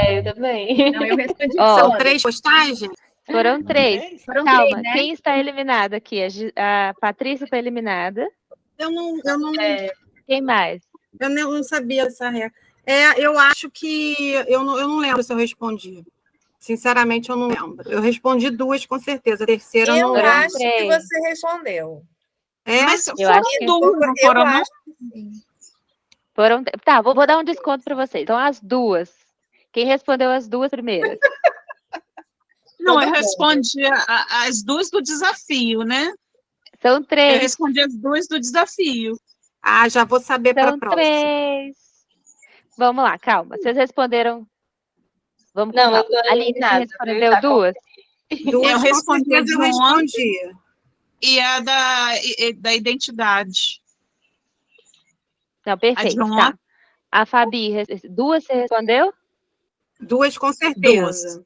Eu também. Não, eu respondi São 3 postagens? Foram 3. Foram Calma, 3, né? Quem está eliminada aqui? A Patrícia está eliminada. Eu não Quem mais? Eu não sabia dessa regra. Eu acho que... Eu não lembro se eu respondi. Sinceramente, eu não lembro. Eu respondi 2, com certeza. A terceira, eu não lembro. Eu acho que você respondeu. Mas eu foram acho que... 2, não foram, não? Foram... Tá, vou dar um desconto para vocês. Então, as 2. Quem respondeu as 2 primeiras? Não, eu respondi as 2 do desafio, né? São Eu 3. respondi as 2 do desafio. Ah, já vou saber para a São próxima. 3. Vamos lá, calma. Vocês responderam. Vamos com Não, eu calma. tô Aline, você eliminada, respondeu viu? Tá 2? Duas, Eu com respondi certeza eu a de ontem. respondi. E a da identidade. Não, A de perfeito, tá. ontem, A Fabi, 2 você respondeu? 2 com 2. certeza.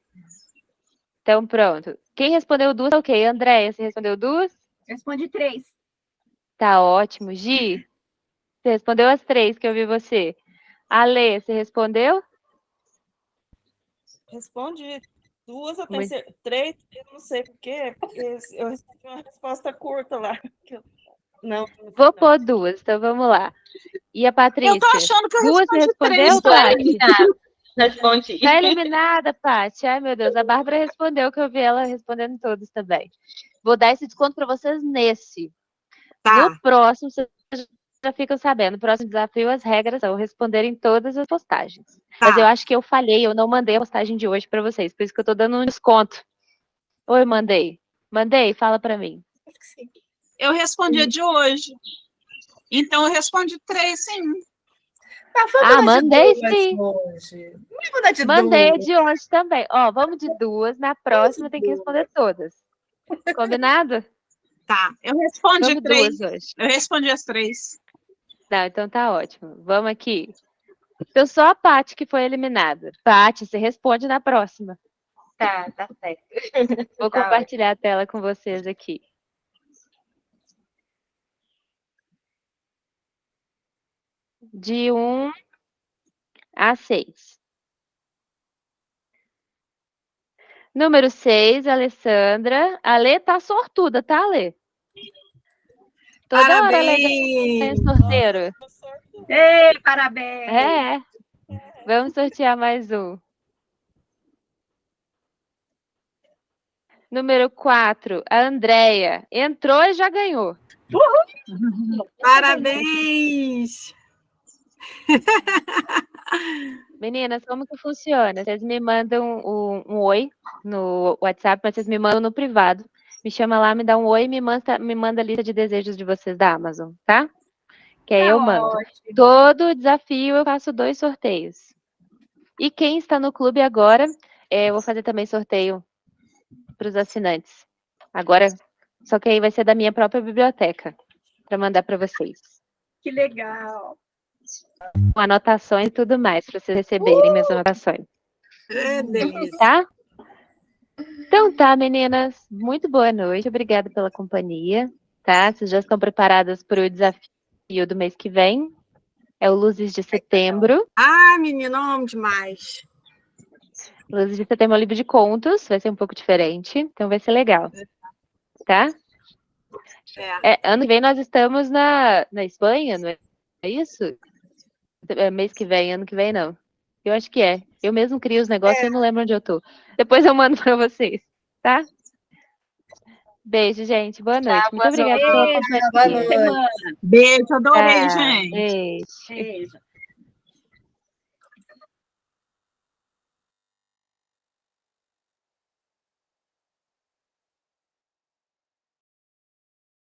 Então, pronto. Quem respondeu 2, ok. Andréia, você respondeu 2? Respondi 3. Tá ótimo. Gi, você respondeu as 3 que eu vi você. Ale, você respondeu? Respondi 2, eu tenho Muito- 3, eu não sei por quê, porque eu recebi uma resposta curta lá. Não, Vou pôr 2, então vamos lá. E a Patrícia? Eu tô achando que eu 2 você respondi 3. respondeu, Estou Paty? eliminada. Respondi. Tá eliminada, Paty. Ai, meu Deus. A Bárbara respondeu, que eu vi ela respondendo todos também. Vou dar esse desconto para vocês nesse. Tá. No próximo, vocês já ficam sabendo. No próximo desafio, as regras são responderem todas as postagens. Tá. Mas eu acho que eu falhei, eu não mandei a postagem de hoje para vocês. Por isso que eu tô dando um desconto. Oi, mandei. Mandei? Fala para mim. Eu respondi a de hoje. Então, eu respondi 3, sim. Ah, mandei sim. Hoje. Vamos mandar de Mandei 2. de hoje também. Ó, vamos de 2. Na próxima tem que responder todas. Combinado? Tá. Eu respondi Vamos 3. 2 hoje. Eu respondi as 3. Não, então tá ótimo. Vamos aqui. Então só a Paty que foi eliminada. Paty, você responde na próxima. Tá certo. Vou Tá compartilhar a tela com vocês aqui. De 1 a 6. Número 6, Alessandra. A Lê tá sortuda, tá, Lê? Toda hora a Lê ganha Parabéns! sorteiro. Ei, parabéns! É. Vamos sortear mais um. Número 4, a Andréia. Entrou e já ganhou. Parabéns! Meninas, como que funciona? Vocês me mandam um oi no WhatsApp, mas vocês me mandam no privado. Me chama lá, me dá um oi e me manda a lista de desejos de vocês da Amazon, tá? Que aí eu mando. Ótimo. Todo desafio eu faço 2 sorteios. E quem está no clube agora, eu vou fazer também sorteio para os assinantes. Agora, só que aí vai ser da minha própria biblioteca, para mandar para vocês. Que legal! Com anotações e tudo mais, para vocês receberem minhas anotações. É delícia. Tá? Então tá, meninas. Muito boa noite. Obrigada pela companhia. Tá? Vocês já estão preparadas para o desafio do mês que vem? É o Luzes de Setembro. Ah, menina, amo demais. Luzes de Setembro é um livro de contos. Vai ser um pouco diferente. Então vai ser legal. Tá? Ano que vem nós estamos na Espanha, não é isso? Mês que vem, ano que vem não. Eu acho que é. Eu mesmo crio os negócios e eu não lembro onde eu tô. Depois eu mando para vocês, tá? Beijo, gente. Boa noite. Muito obrigada pela companhia. Beijo, adorei, Tá, gente. beijo. Beijo.